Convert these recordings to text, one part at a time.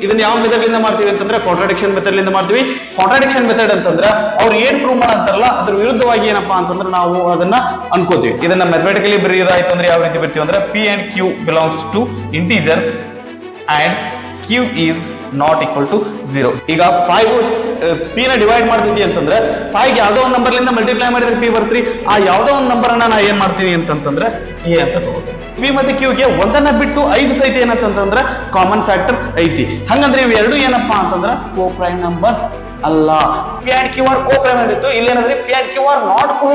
ಇದನ್ನ ಯಾವ ಮೆಥಡ್ ಇಂದ ಮಾಡ್ತೀವಿ ಅಂತಂದ್ರೆ ಕಾಂಟ್ರಾಡಿಕ್ಷನ್ ಮೆಥಡ್ ಇಂದ ಮಾಡ್ತೀವಿ. ಕಾಂಟ್ರಾಡಿಕ್ಷನ್ ಮೆಥಡ್ ಅಂತಂದ್ರೆ ಅವ್ರು ಏನ್ ಪ್ರೂವ್ ಮಾಡಂತಾರಲ್ಲ ಅದ್ರ ವಿರುದ್ಧವಾಗಿ ಏನಪ್ಪಾ ಅಂತಂದ್ರೆ ನಾವು ಅದನ್ನ ಅನ್ಕೋತೀವಿ. ಇದನ್ನ ಮ್ಯಾಥಮೆಟಿಕಲಿ ಬರೆಯೋದಾಯ್ತು ಅಂದ್ರೆ ಯಾವ ರೀತಿ ಬರ್ತೀವಿ ಅಂದ್ರೆ P and Q belongs to integers and Q is not equal to 0. ಈಗ 5 ಪಿ ನ ಡಿವೈಡ್ ಮಾಡ್ತಿದ್ವಿ ಅಂತಂದ್ರೆ 5 ಯಾವ್ದೋ ಒಂದು ನಂಬರ್ ಲಿಂದ ಮಲ್ಟಿಪ್ಲೈ ಮಾಡಿದ್ರೆ ಪಿ ಬರ್ತೀರಿ. ಆ ಯಾವ್ದೋ ಒಂದು ನಂಬರ್ ಅನ್ನ ನಾ ಏನ್ ಮಾಡ್ತೀನಿ ಅಂತಂದ್ರೆ ಎ ಅಂತ ತಗೋತೀನಿ. ಪಿ ಮತ್ತೆ ಕ್ಯೂ ಗೆ ಒಂದನ್ನ ಬಿಟ್ಟು 5 ಸಹಿತ ಏನಂತಂದ್ರೆ ಕಾಮನ್ ಫ್ಯಾಕ್ಟರ್ ಐತಿ. ಹಂಗಂದ್ರೆ ಇವು ಎರಡು ಏನಪ್ಪಾ ಅಂತಂದ್ರೆ ಕೋ ಪ್ರೈಮ್ ನಂಬರ್ಸ್ ಅಲ್ಲ. P and Q are coprime ಆಗಿತ್ತು, ಇಲ್ಲೇನಂದ್ರೆ P and Q are not co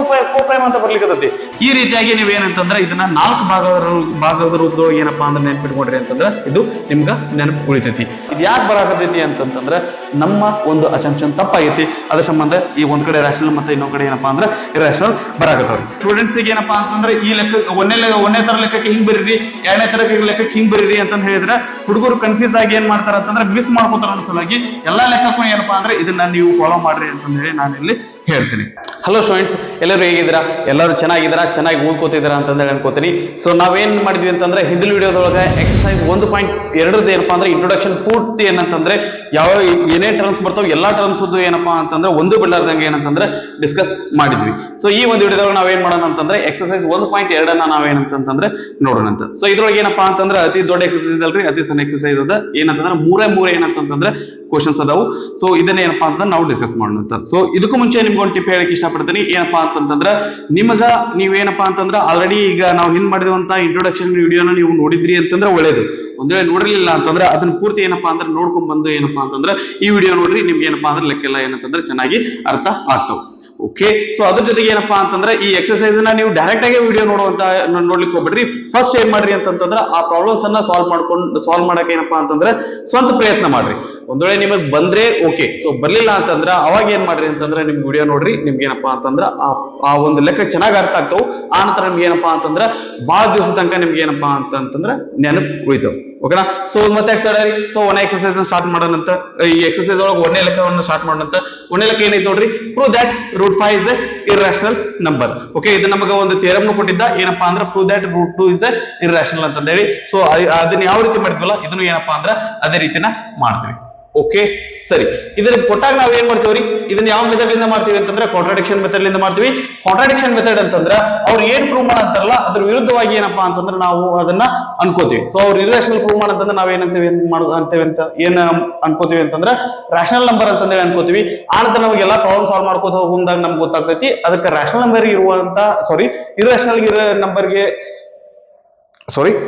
prime ಅಂತ ಬರ್ಲಿಕ್ಕೆ. ಈ ರೀತಿಯಾಗಿ ನೀವೇನಂತಂದ್ರೆ ಇದನ್ನ 4 ಭಾಗದ ರೂಪದೊಳಗೆ ಏನಪ್ಪಾ ಅಂದ್ರೆ ನೆನ್ಪಿಟ್ಕೊಡ್ರಿ ಅಂತಂದ್ರೆ ಇದು ನಿಮ್ಗ ನೆನಪು ಉಳಿತೈತಿ. ಇದು ಯಾಕೆ ಬರಾಕತೈತಿ ಅಂತಂದ್ರೆ ನಮ್ಮ ಒಂದು ಅಸಂಪ್ಷನ್ ತಪ್ಪಾಗೈತಿ. ಅದ್ರ ಸಂಬಂಧ ಈ ಒಂದ್ ಕಡೆ ರ್ಯಾಷನಲ್ ಮತ್ತೆ ಇನ್ನೊಂದ್ ಕಡೆ ಏನಪ್ಪಾ ಅಂದ್ರೆ ಇರ್ಯಾಷನಲ್ ಬರಾಕತ್ತವ್ರಿ. ಸ್ಟೂಡೆಂಟ್ಸ್ ಗೆ ಏನಪ್ಪಾ ಅಂತಂದ್ರೆ ಈ ಲೆಕ್ಕ ಒಂದನೇ ತರ ಲೆಕ್ಕಕ್ಕೆ ಹಿಂಗ್ ಬರೀರಿ, ಎರಡನೇ ತರ ಲೆಕ್ಕಕ್ಕೆ ಹಿಂಗ್ ಬರೀರಿ ಅಂತ ಹೇಳಿದ್ರೆ ಹುಡುಗರು ಕನ್ಫ್ಯೂಸ್ ಆಗಿ ಏನ್ ಮಾಡ್ತಾರ ಅಂತಂದ್ರೆ ಮಿಸ್ ಮಾಡ್ಕೋತಾರ ಅನ್ನೋ ಸಲುವಾಗಿ ಎಲ್ಲಾ ಲೆಕ್ಕಕ್ಕೂ ಏನಪ್ಪಾ ಅಂದ್ರೆ ಇದನ್ನ ನೀವು ಫಾಲೋ ಮಾಡ್ರಿ ಅಂತ ಹೇಳಿ ನಾನು ಇಲ್ಲಿ ಹೇಳ್ತೀನಿ. ಹಲೋ ಸ್ಟೂಡೆಂಟ್ಸ್, ಎಲ್ಲರೂ ಹೇಗಿದ್ದೀರಾ? ಎಲ್ಲರೂ ಚೆನ್ನಾಗಿದ್ದೀರಾ? ಚೆನ್ನಾಗಿ ಓದ್ಕೋತಿದ್ದೀರಾ ಅಂತ ಅನ್ಕೋತೀನಿ. ಸೊ ನಾವೇನ್ ಮಾಡಿದ್ವಿ ಅಂತಂದ್ರೆ ಹಿಂದಿನ ವಿಡಿಯೋದೊಳಗೆ ಎಕ್ಸರ್ಸೈಸ್ 1.2 ಏನಪ್ಪಾ ಅಂದ್ರೆ ಇಂಟ್ರೊಡಕ್ಷನ್ ಪೂರ್ತಿ ಏನಂತಂದ್ರೆ ಯಾವ ಏನೇ ಟರ್ಮ್ಸ್ ಬರ್ತಾವ ಎಲ್ಲಾ ಟರ್ಮ್ಸ್ ಏನಪ್ಪಾ ಅಂತಂದ್ರೆ ಒಂದು ಬಿಡಲಾರ್ದಂಗೆ ಏನಂತಂದ್ರೆ ಡಿಸ್ಕಸ್ ಮಾಡಿದ್ವಿ. ಸೊ ಈ ಒಂದು ವಿಡಿಯೋದೊಳಗೆ ನಾವೇನ್ ಮಾಡೋಣ ಅಂತಂದ್ರೆ ಎಕ್ಸರ್ಸೈಸ್ 1.2 ಅನ್ನ ನಾವೇನಂತಂದ್ರೆ ನೋಡೋಣ ಅಂತ. ಸೊ ಇದ್ರೊಳಗೆ ಏನಪ್ಪಾ ಅಂತಂದ್ರೆ ಅತಿ ದೊಡ್ಡ ಎಕ್ಸರ್ಸೈಸ್ ಅಲ್ರಿ, ಅತಿ ಸಣ್ಣ ಎಕ್ಸರ್ಸೈಸ್ ಅದ. ಏನಂತಂದ್ರೆ ಮೂರೇ ಏನಂತಂದ್ರೆ ಕ್ವಶನ್ಸ್ ಅದಾವು. ಸೊ ಇದನ್ನ ಏನಪ್ಪಾ ಅಂತ ನಾವು ಡಿಸ್ಕಸ್ ಮಾಡೋಣ ಅಂತ. ಸೊ ಇದಕ್ಕೂ ಮುಂಚೆ ನಿಮ್ಗೊಂದು ಟಿಪ್ ಹೇಳಕ್ ಇಷ್ಟಪಡ್ತೀನಿ. ಏನಪ್ಪಾ ಅಂತಂದ್ರೆ ನೀವೇನಪ್ಪಾ ಅಂತಂದ್ರೆ ಆಲ್ರೆಡಿ ಈಗ ನಾವು ಹಿಂದ್ ಮಾಡಿರುವಂತ ಇಂಟ್ರೊಡಕ್ಷನ್ ವಿಡಿಯೋನ ನೀವು ನೋಡಿದ್ರಿ ಅಂತಂದ್ರೆ ಒಳ್ಳೇದು. ಒಂದ್ ವೇಳೆ ನೋಡಿರ್ಲಿಲ್ಲ ಅಂತಂದ್ರೆ ಅದನ್ನ ಪೂರ್ತಿ ಏನಪ್ಪಾ ಅಂದ್ರೆ ನೋಡ್ಕೊಂಡ್ ಬಂದು ಏನಪ್ಪಾ ಅಂತಂದ್ರೆ ಈ ವಿಡಿಯೋ ನೋಡ್ರಿ, ನಿಮ್ಗೆ ಏನಪ್ಪಾ ಅಂದ್ರೆ ಲೆಕ್ಕೆಲ್ಲ ಏನಂತಂದ್ರೆ ಚೆನ್ನಾಗಿ ಅರ್ಥ ಆಗ್ತಾವ. ಓಕೆ, ಸೊ ಅದ್ರ ಜೊತೆಗೆ ಏನಪ್ಪಾ ಅಂತಂದ್ರೆ ಈ ಎಕ್ಸರ್ಸೈಸ್ ನ ನೀವು ಡೈರೆಕ್ಟ್ ಆಗಿ ವಿಡಿಯೋ ನೋಡ್ಲಿಕ್ಕೆ ಹೋಗ್ಬಿಡ್ರಿ. ಫಸ್ಟ್ ಏನ್ ಮಾಡ್ರಿ ಅಂತಂದ್ರೆ ಆ ಪ್ರಾಬ್ಲಮ್ಸ್ ಅನ್ನ ಸಾಲ್ವ್ ಮಾಡಕ್ಕೆ ಏನಪ್ಪಾ ಅಂತಂದ್ರೆ ಸ್ವಂತ ಪ್ರಯತ್ನ ಮಾಡ್ರಿ. ಒಂದ್ ವೇಳೆ ನಿಮಗ್ ಬಂದ್ರೆ ಓಕೆ, ಸೊ ಬರ್ಲಿಲ್ಲ ಅಂತಂದ್ರೆ ಅವಾಗ ಏನ್ ಮಾಡ್ರಿ ಅಂತಂದ್ರೆ ನಿಮ್ ವಿಡಿಯೋ ನೋಡ್ರಿ, ನಿಮ್ಗೆ ಏನಪ್ಪಾ ಅಂತಂದ್ರೆ ಆ ಒಂದು ಲೆಕ್ಕ ಚೆನ್ನಾಗಿ ಅರ್ಥ ಆಗ್ತಾವ. ಆ ನಂತರ ನಿಮ್ಗೆ ಏನಪ್ಪಾ ಅಂತಂದ್ರೆ ಬಹಳ ದಿವಸ ತನಕ ನಿಮ್ಗೆ ಏನಪ್ಪಾ ಅಂತಂದ್ರೆ ನೆನಪು ಉಳಿತಾವ. ಓಕೆನಾ? ಸೊ ಮತ್ತೆ ಆಗ್ತದೆ. ಸೊ ಒಂದೇ ಎಕ್ಸರ್ಸೈಸ್ ಸ್ಟಾರ್ಟ್ ಮಾಡೋಣಂತ. ಈ ಎಕ್ಸರ್ಸೈಸ್ ಒಳಗೆ ಒಂದೇ ಲೆಕ್ಕವನ್ನು ಸ್ಟಾರ್ಟ್ ಮಾಡೋಣಂತ. ಒಂದೇ ಲೆಕ್ಕ ಏನೈತೆ ನೋಡ್ರಿ, prove that √5 is a irrational number. Okay, ಇದು ನಮಗೆ ಒಂದು ಥಿಯರಮ್ ಕೊಟ್ಟಿದ್ದ. ಏನಪ್ಪಾ ಅಂದ್ರೆ prove that √2 is a irrational ಅಂತ ಹೇಳಿ. ಸೊ ಅದನ್ನ ಯಾವ ರೀತಿ ಮಾಡಿದ್ವಲ್ಲ ಇದನ್ನು ಏನಪ್ಪಾ ಅಂದ್ರೆ ಅದೇ ರೀತಿನ ಮಾಡ್ತೀವಿ. ಓಕೆ, ಸರಿ. ಇದನ್ನ ಕೊಟ್ಟಾಗ ನಾವ್ ಏನ್ ಮಾಡ್ತೀವ್ರಿ, ಇದನ್ನ ಯಾವ ಮೆಥಡ್ ಇಂದ ಮಾಡ್ತೀವಿ ಅಂತಂದ್ರೆ ಕಾಂಟ್ರಾಡಿಕ್ಷನ್ ಮೆಥಡ್ ಇಂದ ಮಾಡ್ತೀವಿ. ಕಾಂಟ್ರಾಡಿಕ್ಷನ್ ಮೆಥಡ್ ಅಂತಂದ್ರೆ ಅವ್ರು ಏನ್ ಪ್ರೂವ್ ಮಾಡಂತಾರಲ್ಲ ಅದ್ರ ವಿರುದ್ಧವಾಗಿ ಏನಪ್ಪಾ ಅಂತಂದ್ರೆ ನಾವು ಅದನ್ನ ಅನ್ಕೋತೀವಿ. ಸೊ ಅವ್ರು ಇರ್ಯಾಷನಲ್ ಪ್ರೂವ್ ಮಾಡಂತಂದ್ರೆ ನಾವ್ ಏನಂತೀವಿ ಏನ್ ಅನ್ಕೋತೀವಿ ಅಂತಂದ್ರೆ ರ್ಯಾಷನಲ್ ನಂಬರ್ ಅಂತಂದ್ರೆ ಅನ್ಕೋತೀವಿ. ಆನಂತರ ನಮಗೆ ಎಲ್ಲಾ ಪ್ರಾಬ್ಲಮ್ ಸಾಲ್ವ್ ಮಾಡ್ಕೋತ ಹೋಗುದಾಗ ನಮ್ಗೆ ಗೊತ್ತಾಗ್ತೈತಿ ಅದಕ್ಕೆ ರ್ಯಾಷನಲ್ ನಂಬರ್ ಇರುವಂತ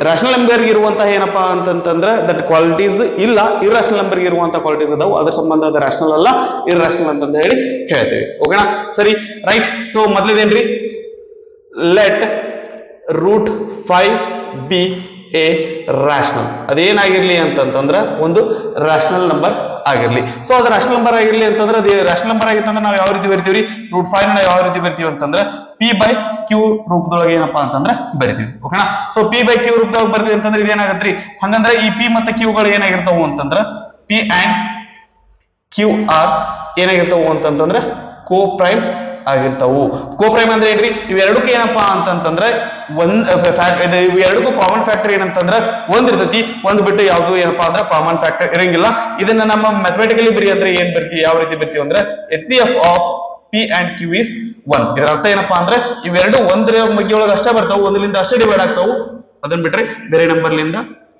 ರ್ಯಾಷನಲ್ ನಂಬರ್ ಇರುವಂತಹ ಏನಪ್ಪಾ ಅಂತಂದ್ರೆ ದಟ್ ಕ್ವಾಲಿಟೀಸ್ ಇಲ್ಲ, ಇರ್ಯಾಷನಲ್ ನಂಬರ್ ಇರುವಂತಹ ಕ್ವಾಲಿಟೀಸ್ ಅದಾವು. ಅದ್ರ ಸಂಬಂಧ ಅದು ರ್ಯಾಷನಲ್ ಅಲ್ಲ, ಇರ್ಯಾಷನಲ್ ಅಂತ ಹೇಳಿ ಹೇಳ್ತೇವೆ. ಓಕೆನಾ? ಸರಿ, ರೈಟ್. ಸೊ ಮೊದಲೇದೇನ್ರಿ, ಲೆಟ್ √5 be a rational. ಅದೇನಾಗಿರ್ಲಿ ಅಂತಂದ್ರೆ ಒಂದು ರ್ಯಾಷನಲ್ ನಂಬರ್ ಆಗಿರ್ಲಿ. ಸೊ ಅದು ರ್ಯಾಷನಲ್ ನಂಬರ್ ಆಗಿರ್ಲಿ ಅಂತಂದ್ರೆ ಅದು ರ್ಯಾಷನಲ್ ನಂಬರ್ ಆಗಿತ್ತಂದ್ರೆ ನಾವು ಯಾವ ರೀತಿ ಬರಿತೀವಿ, √5 ನ ಯಾವ ರೀತಿ ಬರಿತೀವಿ ಅಂತಂದ್ರೆ p/q ರೂಪದೊಳಗೆ ಏನಪ್ಪಾ ಅಂತಂದ್ರೆ ಬರಿತೀವಿ. ಓಕೆನಾ? ಸೊ p/q ರೂಪದೊಳಗೆ ಬರ್ತೀವಿ ಅಂತಂದ್ರೆ ಇದೇನಾಗತ್ರಿ, ಹಂಗಂದ್ರೆ ಈ p ಮತ್ತೆ q ಗಳು ಏನಾಗಿರ್ತಾವು ಅಂತಂದ್ರೆ p and q are ಏನಾಗಿರ್ತಾವು ಅಂತಂದ್ರೆ ಕೋ ಪ್ರೈಮ್ ಆಗಿರ್ತಾವು. ಕೋ ಪ್ರೈಮ್ ಅಂದ್ರೆ ಏನ್ರಿ, ಇವೆರಡಕ್ಕೂ ಏನಪ್ಪಾ ಅಂತಂದ್ರೆ ಇವೆರಡಕ್ಕೂ ಕಾಮನ್ ಫ್ಯಾಕ್ಟರ್ ಏನಂತಂದ್ರೆ ಒಂದ್ ಇರ್ತೈತಿ, ಒಂದ್ ಬಿಟ್ಟು ಯಾವ್ದು ಏನಪ್ಪಾ ಅಂದ್ರೆ ಕಾಮನ್ ಫ್ಯಾಕ್ಟರ್ ಇರಂಗಿಲ್ಲ. ಇದನ್ನ ನಮ್ಮ ಮ್ಯಾಥಮೆಟಿಕಲಿ ಬರಿ ಅಂದ್ರೆ ಏನ್ ಬರ್ತೀವಿ, ಯಾವ ರೀತಿ ಬರ್ತೀವಿ ಅಂದ್ರೆ HCF of p and q is 1. ಇದರ ಅರ್ಥ ಏನಪ್ಪಾ ಅಂದ್ರೆ ಇವೆರಡು ಒಂದ್ರ ಬಗ್ಗೆ ಒಳಗೆ ಅಷ್ಟೇ ಬರ್ತಾವು, ಒಂದರಿಂದ ಅಷ್ಟೇ ಡಿವೈಡ್ ಆಗ್ತಾವು. ಅದನ್ನ ಬಿಟ್ರೆ ಬೇರೆ ನಂಬರ್ಲಿಂದ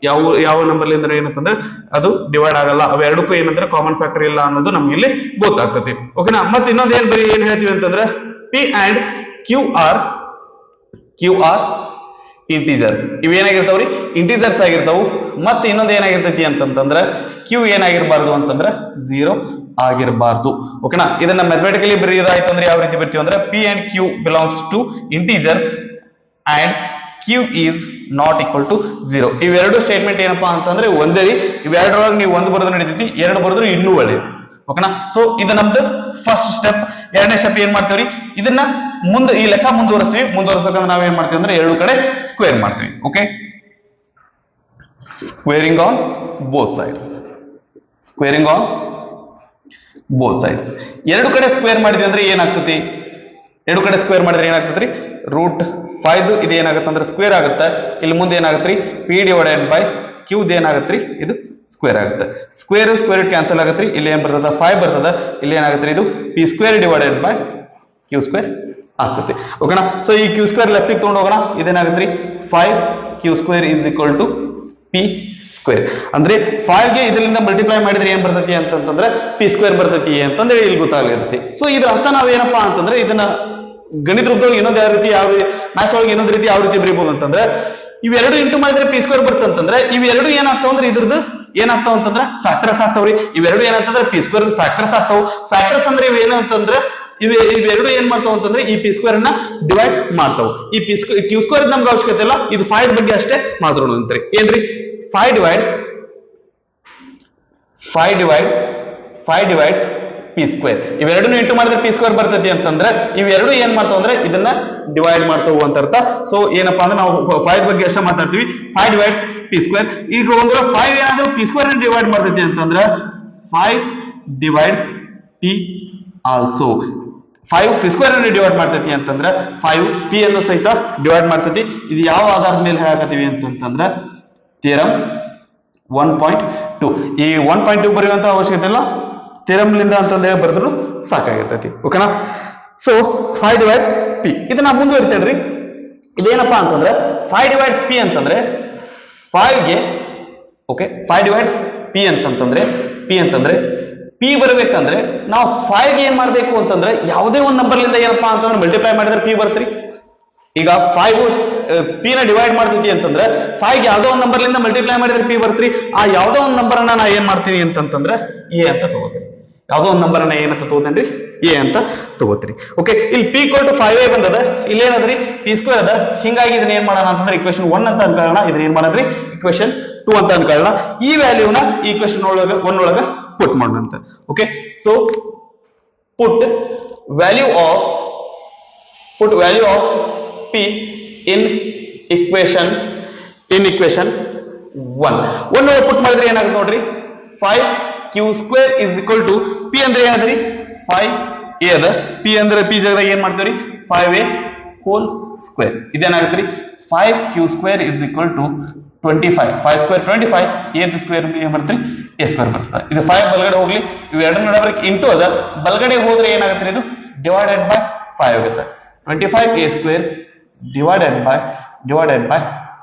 ಯಾವ ನಂಬರ್ಲಿಂದ ಏನಂತಂದ್ರೆ ಅದು ಡಿವೈಡ್ ಆಗಲ್ಲ. ಅವೆರಡಕ್ಕೂ ಏನಂದ್ರೆ ಕಾಮನ್ ಫ್ಯಾಕ್ಟರ್ ಇಲ್ಲ ಅನ್ನೋದು ನಮ್ಗೆ ಇಲ್ಲಿ ಗೊತ್ತಾಗ್ತದೆ. ಓಕೆನಾ? ಮತ್ತೆ ಇನ್ನೊಂದು ಏನ್ ಹೇಳ್ತೀವಿ ಅಂತಂದ್ರೆ p and q are integers. ಇವೇನಾಗಿರ್ತಾವ್ರಿ, ಇಂಟೀಜರ್ಸ್ ಆಗಿರ್ತಾವು. ಮತ್ತೆ ಇನ್ನೊಂದು ಏನಾಗಿರ್ತೈತಿ ಅಂತಂದ್ರೆ q ಏನಾಗಿರ್ಬಾರ್ದು ಅಂತಂದ್ರೆ 0 ಆಗಿರಬಾರ್ದು. ಓಕೆನಾ? ಇದನ್ನ ಮ್ಯಾಥಮೆಟಿಕಲಿ ಬರೆಯೋದಾಯ್ತು ಅಂದ್ರೆ ಯಾವ ರೀತಿ ಬರ್ತೀವಿ ಅಂದ್ರೆ p and q belongs to integers and q is not equal to 0. ಇವೆರಡು ಸ್ಟೇಟ್ಮೆಂಟ್ ಏನಪ್ಪಾ ಅಂತಂದ್ರೆ ಒಂದೇ. ಇವೆರಡರೊಳಗೆ ನೀವು ಒಂದು ಬರೆದು ನಡೀತೈತಿ, ಎರಡು ಬರೆದ್ರು ಇನ್ನೂ ಒಳ್ಳೆಯದು. ಓಕೆನಾ? ಸೊ ಇದು ನಮ್ದು ಫಸ್ಟ್ ಸ್ಟೆಪ್. ಎರಡನೇ ಸ್ಟೆಪ್ ಏನ್ ಮಾಡ್ತೀವಿ, ಇದನ್ನ ಈ ಲೆಕ್ಕ ಮುಂದುವರಿಸ್ಬೇಕಂದ್ರೆ ನಾವ್ ಏನ್ ಮಾಡ್ತೀವಿ ಅಂದ್ರೆ ಎರಡು ಕಡೆ ಸ್ಕ್ವೇರ್ ಮಾಡ್ತೀವಿ. Okay, squaring on both sides. ಎರಡು ಕಡೆ ಸ್ಕ್ವೇರ್ ಮಾಡಿದ್ವಿ ಅಂದ್ರೆ ಏನಾಗ್ತತಿ, ಎರಡು ಕಡೆ ಸ್ಕ್ವೇರ್ ಮಾಡಿದ್ರೆ ಏನಾಗ್ತದ್ರಿ, √5 ಇದು ಏನಾಗುತ್ತೆ ಅಂದ್ರೆ ಸ್ಕ್ವೇರ್ ಆಗುತ್ತೆ. ಇಲ್ಲಿ ಮುಂದೆ ಏನಾಗತ್ರಿ, p/q ಏನಾಗತ್ರಿ, ಇದು ಸ್ಕ್ವೇರ್ ಆಗುತ್ತೆ. ಸ್ಕ್ವೇರ್ ಸ್ಕ್ವೇರ್ ಕ್ಯಾನ್ಸಲ್ ಆಗುತ್ತೆ, ಇಲ್ಲಿ ಏನ್ ಬರ್ತದ 5 ಬರ್ತದ, ಇಲ್ಲಿ ಏನಾಗುತ್ತೆ ಇದು P square divided by Q square ಆಗ್ತದೆ. ಓಕೆನಾ. ಸೊ ಈ ಕ್ಯೂ ಸ್ಕ್ವೇರ್ ಲೆಫ್ಟ್ ತಗೊಂಡು ಹೋಗೋಣ, ಇದೇನಾಗುತ್ತೆ 5 Q square is equal to P square. ಅಂದ್ರೆ 5 ಗೆ ಇದರಿಂದ ಮಲ್ಟಿಪ್ಲೈ ಮಾಡಿದ್ರೆ ಏನ್ ಬರ್ತೈತಿ ಅಂತಂದ್ರೆ ಪಿ ಸ್ಕ್ವೇರ್ ಬರ್ತೈತಿ ಅಂತಂದ್ರೆ ಇಲ್ಲಿ ಗೊತ್ತಾಗುತ್ತೆ. ಸೊ ಇದ್ರ ಅರ್ಥ ನಾವೇನಪ್ಪಾ ಅಂತಂದ್ರೆ ಇದನ್ನ ಗಣಿತ ರೂಪದೊಳಗೆ ಇನ್ನೊಂದು ಯಾವ ರೀತಿ ಮ್ಯಾಥ್ಸ್ ಒಳಗೆ ಇನ್ನೊಂದು ರೀತಿ ಯಾವ ರೀತಿ ಬರೀಬಹುದು ಅಂತಂದ್ರೆ ಇವೆರಡು ಇಂಟು ಮಾಡಿದ್ರೆ ಪಿ ಸ್ಕ್ವೇರ್ ಬರ್ತಂತಂದ್ರೆ ಇವೆರಡು ಏನಾಗ್ತಾವ ಅಂದ್ರೆ ಇದ್ರದ್ದು ಏನಾಗ್ತಾವ ಅಂತಂದ್ರೆ ಫ್ಯಾಕ್ಟರ್ಸ್ ಆಗ್ತಾವ್ರಿ. ಇವೆರಡು ಏನಂತಂದ್ರೆ ಪಿ ಸ್ಕ್ವೇರ್ ಫ್ಯಾಕ್ಟರ್ಸ್ ಆಗ್ತಾವ. ಫ್ಯಾಕ್ಟರ್ಸ್ ಅಂದ್ರೆ ಇವೇನಂತಂದ್ರೆ ಇವೆರಡು ಏನ್ ಮಾಡ್ತಾವ ಅಂತಂದ್ರೆ ಈ ಪಿ ಸ್ಕ್ವೇರ್ ಅನ್ನ ಡಿವೈಡ್ ಮಾಡ್ತಾವ. ಈ ಕ್ಯೂ ಸ್ಕ್ವೇರ್ ನಮ್ಗೆ ಅವಶ್ಯಕತೆ ಇಲ್ಲ, ಇದು 5 ಬಗ್ಗೆ ಅಷ್ಟೇ ಮಾತಾಡೋಣ ಅಂತ್ರಿ. ಏನ್ರಿ 5 ಡಿವೈಡ್ಸ್ ಪಿ ಸ್ಕ್ವೇರ್. ಇವೆರಡನ್ನು ಇಂಟು ಮಾಡಿದ್ರೆ ಪಿ ಸ್ಕ್ವೇರ್ ಬರ್ತೈತಿ ಅಂತಂದ್ರೆ ಇವೆರಡು ಏನ್ ಮಾಡ್ತಾವ ಅಂದ್ರೆ ಇದನ್ನ ಡಿವೈಡ್ ಮಾಡ್ತಾವು ಅಂತ ಅರ್ಥ. ಸೊ ಏನಪ್ಪಾ ಅಂದ್ರೆ ನಾವು 5 ಬಗ್ಗೆ ಅಷ್ಟೇ ಮಾತಾಡ್ತೀವಿ. 5 ಡಿವೈಡ್ಸ್ ಪಿ ಸ್ಕ್ವೇರ್. ಈಗ ಒಂದು 5 ಏನಾದ್ರೂ ಪಿ ಸ್ಕ್ವೇರ್ ಡಿವೈಡ್ ಮಾಡ್ತೈತಿ ಅಂತಂದ್ರೆ 5 divides P also. 5 P square ಅನ್ನು ಡಿವೈಡ್ ಮಾಡ್ತೈತಿ ಅಂತಂದ್ರೆ 5 ಪಿ ಅನ್ನು ಸಹಿತ ಡಿವೈಡ್ ಮಾಡ್ತೈತಿ. ಇದು ಯಾವ ಆಧಾರದ ಮೇಲೆ ಹೇಳಕತ್ತೀವಿ ಅಂತಂದ್ರೆ ಥಿಯರಮ್ 1.2. ಈ 1.2 ಬರೆಯುವಂತ ಅವಶ್ಯಕತೆ ಇಲ್ಲ, ಥಿಯರಮ್ಲಿಂದ ಅಂತಂದ್ರೆ ಬರೆದ್ರು ಸಾಕಾಗಿರ್ತೈತಿ. ಓಕೆನಾ. ಸೊ 5 ಡಿವೈಡ್ಸ್ ಪಿ ಇದನ್ನ ಮುಂದುವರಿತೇನ್ರಿ. ಇದೇನಪ್ಪಾ ಅಂತಂದ್ರೆ 5 ಡಿವೈಡ್ಸ್ ಪಿ ಅಂತಂದ್ರೆ 5 ಗೆ ಓಕೆ 5 ಡಿವೈಡ್ಸ್ ಪಿ ಅಂತಂದ್ರೆ ಪಿ ಬರಬೇಕಂದ್ರೆ ನಾವು 5 ಗೆ ಏನ್ ಮಾಡ್ಬೇಕು ಅಂತಂದ್ರೆ ಯಾವುದೇ ಒಂದು ನಂಬರ್ಲಿಂದ ಏನಪ್ಪಾ ಅಂತಂದ್ರೆ ಮಲ್ಟಿಪ್ಲೈ ಮಾಡಿದ್ರೆ ಪಿ ಬರ್ತ್ರಿ. ಈಗ 5 ಪಿ ನ ಡಿವೈಡ್ ಮಾಡ್ತೈತಿ ಅಂತಂದ್ರೆ 5 ಗೆ ಯಾವ್ದೋ ಒಂದು ನಂಬರ್ಲಿಂದ ಮಲ್ಟಿಪ್ಲೈ ಮಾಡಿದ್ರೆ ಪಿ ಬರ್ತ್ರಿ. ಆ ಯಾವ್ದೋ ಒಂದು ನಂಬರ್ ಅನ್ನ ನಾ ಏನ್ ಮಾಡ್ತೀನಿ ಅಂತಂದ್ರೆ ಎ ಅಂತ ತಗೋತೀನಿ. ಯಾವ್ದೋ ಒಂದು ನಂಬರ್ ಅನ್ನ ಏನಂತ ತಗೋತೇನ್ರಿ ಎ ಅಂತ ತಗೋತೀರಿ. ಓಕೆ. ಇಲ್ಲಿ ಪಿ ಈಕ್ವಲ್ ಟು 5a ಬಂದದ, ಇಲ್ಲಿ ಏನದ್ರಿ ಪಿ ಸ್ಕ್ವೇರ್ ಅದ. ಹಿಂಗಾಗಿ ಇದನ್ನ ಏನ್ ಮಾಡೋಣ ಅಂತಂದ್ರೆ ಇಕ್ವೇಶನ್ 1 ಅಂತ ಅನ್ಕೊಳ್ಳೋಣ, ಇದನ್ನ ಏನ್ ಮಾಡೋದ್ರಿ ಇಕ್ವೇಶನ್ 2 ಅಂತ ಅನ್ಕೊಳ್ಳೋಣ. ಈ ವ್ಯಾಲ್ಯೂನ ಈ ಇಕ್ವೇಶನ್ 1 ಒಳಗ ಪುಟ್ ಮಾಡೋಣ ಅಂತ. Okay. So put value of P in equation 1 ಒಳಗೆ ಪುಟ್ ಮಾಡಿದ್ರೆ ಏನಾಗುತ್ತೆ ನೋಡ್ರಿ 5 Q square is equal to P ಅಂದ್ರೆ ಏನದ್ರಿ 5a ಅದ. ಪಿ ಅಂದ್ರೆ ಪಿ ಜಾಗದಾಗ ಏನ್ ಮಾಡ್ತೀವ್ರಿ 5a ಹೋಲ್ ಸ್ಕ್ವೇರ್. ಇದೇನಾಗುತ್ತೆ 5 Q square is equal to 25. 5 square 25, a square ಏನ್ ಬರ್ತೀರಿ a ಸ್ಕ್ವೇರ್ ಬರ್ತದೆ. ಇದು 5 ಬಲಗಡೆ ಹೋಗ್ಲಿ, ಇವು ಎರಡು ನಡುವೆ ಇಂಟು ಅದ, ಬಲಗಡೆ ಹೋದ್ರೆ ಏನಾಗುತ್ತೆ ಇದು ಡಿವೈಡೆಡ್ ಬೈ 5 ಆಗುತ್ತೆ. 25a ಸ್ಕ್ವೇರ್ ಡಿವೈಡೆಡ್ ಬೈ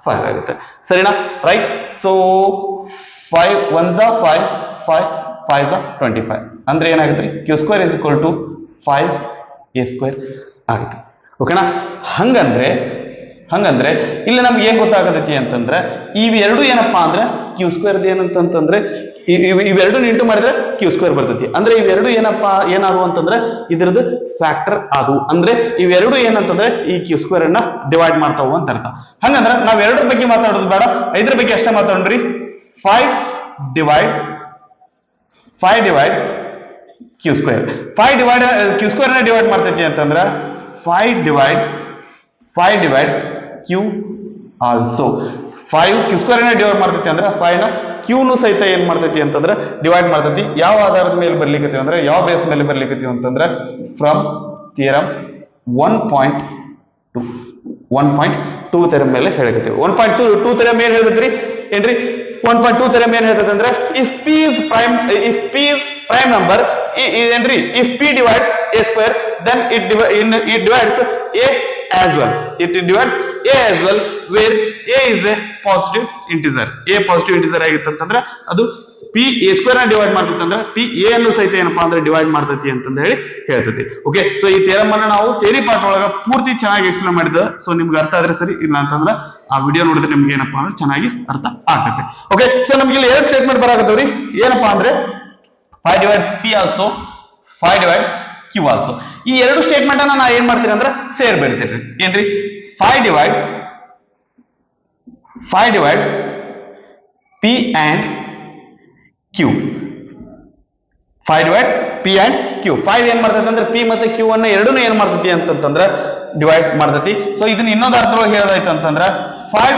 5 ಆಗುತ್ತೆ. ಸರಿನಾ. Right. So 5 1s are 5, 5 5s are 25 ಅಂದ್ರೆ ಏನಾಗುತ್ತೆ Q square is equal to 5a square ಆಗುತ್ತೆ. ಓಕೆನಾ. ಹಂಗಂದ್ರೆ ಇಲ್ಲಿ ನಮ್ಗೆ ಏನ್ ಗೊತ್ತಾಗತೈತಿ ಅಂತಂದ್ರೆ ಇವೆರಡು ಏನಪ್ಪಾ ಅಂದ್ರೆ ಕ್ಯೂ ಸ್ಕ್ವೇರ್ ಏನಂತಂದ್ರೆ ಇವೆರಡು ಇಂಟು ಮಾಡಿದ್ರೆ ಕ್ಯೂ ಸ್ಕ್ವೇರ್ ಬರ್ತೈತಿ. ಅಂದ್ರೆ ಇವೆರಡು ಏನಾದ್ರು ಅಂತಂದ್ರೆ ಇದ್ರದ್ದು ಫ್ಯಾಕ್ಟರ್ ಅದು. ಅಂದ್ರೆ ಇವೆರಡು ಏನಂತಂದ್ರೆ ಈ ಕ್ಯೂ ಸ್ಕ್ವೇರ್ ಅನ್ನ ಡಿವೈಡ್ ಮಾಡ್ತಾವು ಅಂತ ಅರ್ಥ. ಹಂಗಂದ್ರೆ ನಾವ್ ಎರಡರ ಬಗ್ಗೆ ಮಾತಾಡೋದು ಬೇಡ, 5ರ ಬಗ್ಗೆ ಅಷ್ಟೇ ಮಾತಾಡ್ರಿ. 5 divides Q square. 5 divide Q square ನ ಡಿವೈಡ್ ಮಾಡ್ತೈತಿ ಅಂತಂದ್ರೆ 5 divides Q also. 5 Q square ನ ಡಿವೈಡ್ ಮಾಡ್ತೈತಿ ಅಂದ್ರೆ 5 ನ ಕ್ಯೂ ನು ಸಹಿತ ಏನ್ ಮಾಡ್ತೈತಿ ಅಂತಂದ್ರೆ ಡಿವೈಡ್ ಮಾಡ್ತೈತಿ. ಯಾವ ಆಧಾರದ ಮೇಲೆ ಬರ್ಲಿಕ್ಕತ್ತೀವಿ ಅಂದ್ರೆ ಯಾವ ಬೇಸ್ ಮೇಲೆ ಬರ್ಲಿಕ್ಕತ್ತೀವಿ ಅಂತಂದ್ರೆ ಫ್ರಮ್ ಥಿಯರಮ್ 1.2 ಥಿಯರಮ್ ಮೇಲೆ ಹೇಳಕತ್ತೀವಿ. 1.2 ಥಿಯರಮ್ ಏನ್ ಹೇಳ್ತೈತ್ರಿ ಏನ್ರಿ 1.2 ಥಿಯರಮ್ ಏನ್ ಹೇಳ್ತೈತೆ if P is prime number ಏನ್ರಿ if P divides a square then it divides a as well. It divides a as well where a is a positive integer. a positive integer ಆಗಿತ್ತಂತಂದ್ರೆ ಅದು p a square ನ divide ಮಾಡ್ತೈತಿ ಅಂದ್ರೆ p a ಅನ್ನು ಸಹಿತ ಏನಪ್ಪಾ ಅಂದ್ರೆ divide ಮಾಡ್ತೈತಿ ಅಂತ ಹೇಳಿ ಹೇಳ್ತೈತಿ. ಓಕೆ. ಸೊ ಈ ಥಿಯರಮ್ ಅನ್ನ ನಾವು ಥಿಯರಿ ಪಾರ್ಟ್ ಒಳಗ ಪೂರ್ತಿ ಚೆನ್ನಾಗಿ ಎಕ್ಸ್ಪ್ಲೇನ್ ಮಾಡಿದ. ಸೊ ನಿಮ್ಗೆ ಅರ್ಥ ಆದ್ರೆ ಸರಿ, ಇಲ್ಲ ಅಂತಂದ್ರೆ ಆ ವಿಡಿಯೋ ನೋಡಿದ್ರೆ ನಿಮ್ಗೆ ಏನಪ್ಪಾ ಅಂದ್ರೆ ಚೆನ್ನಾಗಿ ಅರ್ಥ ಆಗ್ತೈತಿ. ಓಕೆ. ಸೊ ನಮ್ಗೆ ಇಲ್ಲಿ ಎರಡು ಸ್ಟೇಟ್ಮೆಂಟ್ ಬರಾಕತ್ತವ್ರಿ. ಏನಪ್ಪಾ ಅಂದ್ರೆ 5 divides p also 5 divides q also. ಈ ಎರಡು ಸ್ಟೇಟ್ಮೆಂಟ್ ಅನ್ನ ನಾ ಏನ್ ಮಾಡ್ತೀನಿ ಅಂದ್ರೆ ಸೇರ್ ಬೆಳಿತೀರಿ. ಏನ್ರಿ 5 divides p and q. 5 divides p and q. 5 ಏನ್ ಮಾಡ್ತೈತಿ ಅಂದ್ರೆ p ಮತ್ತೆ q ಅನ್ನ ಎರಡನ್ನೂ ಏನ್ ಮಾಡ್ತೈತಿ ಅಂತಂದ್ರೆ ಡಿವೈಡ್ ಮಾಡ್ತೈತಿ. ಸೊ ಇದನ್ನ ಇನ್ನೊಂದು ಅರ್ಥದೊಳಗೆ ಹೇಳೋದಾಯ್ತು ಅಂತಂದ್ರೆ 5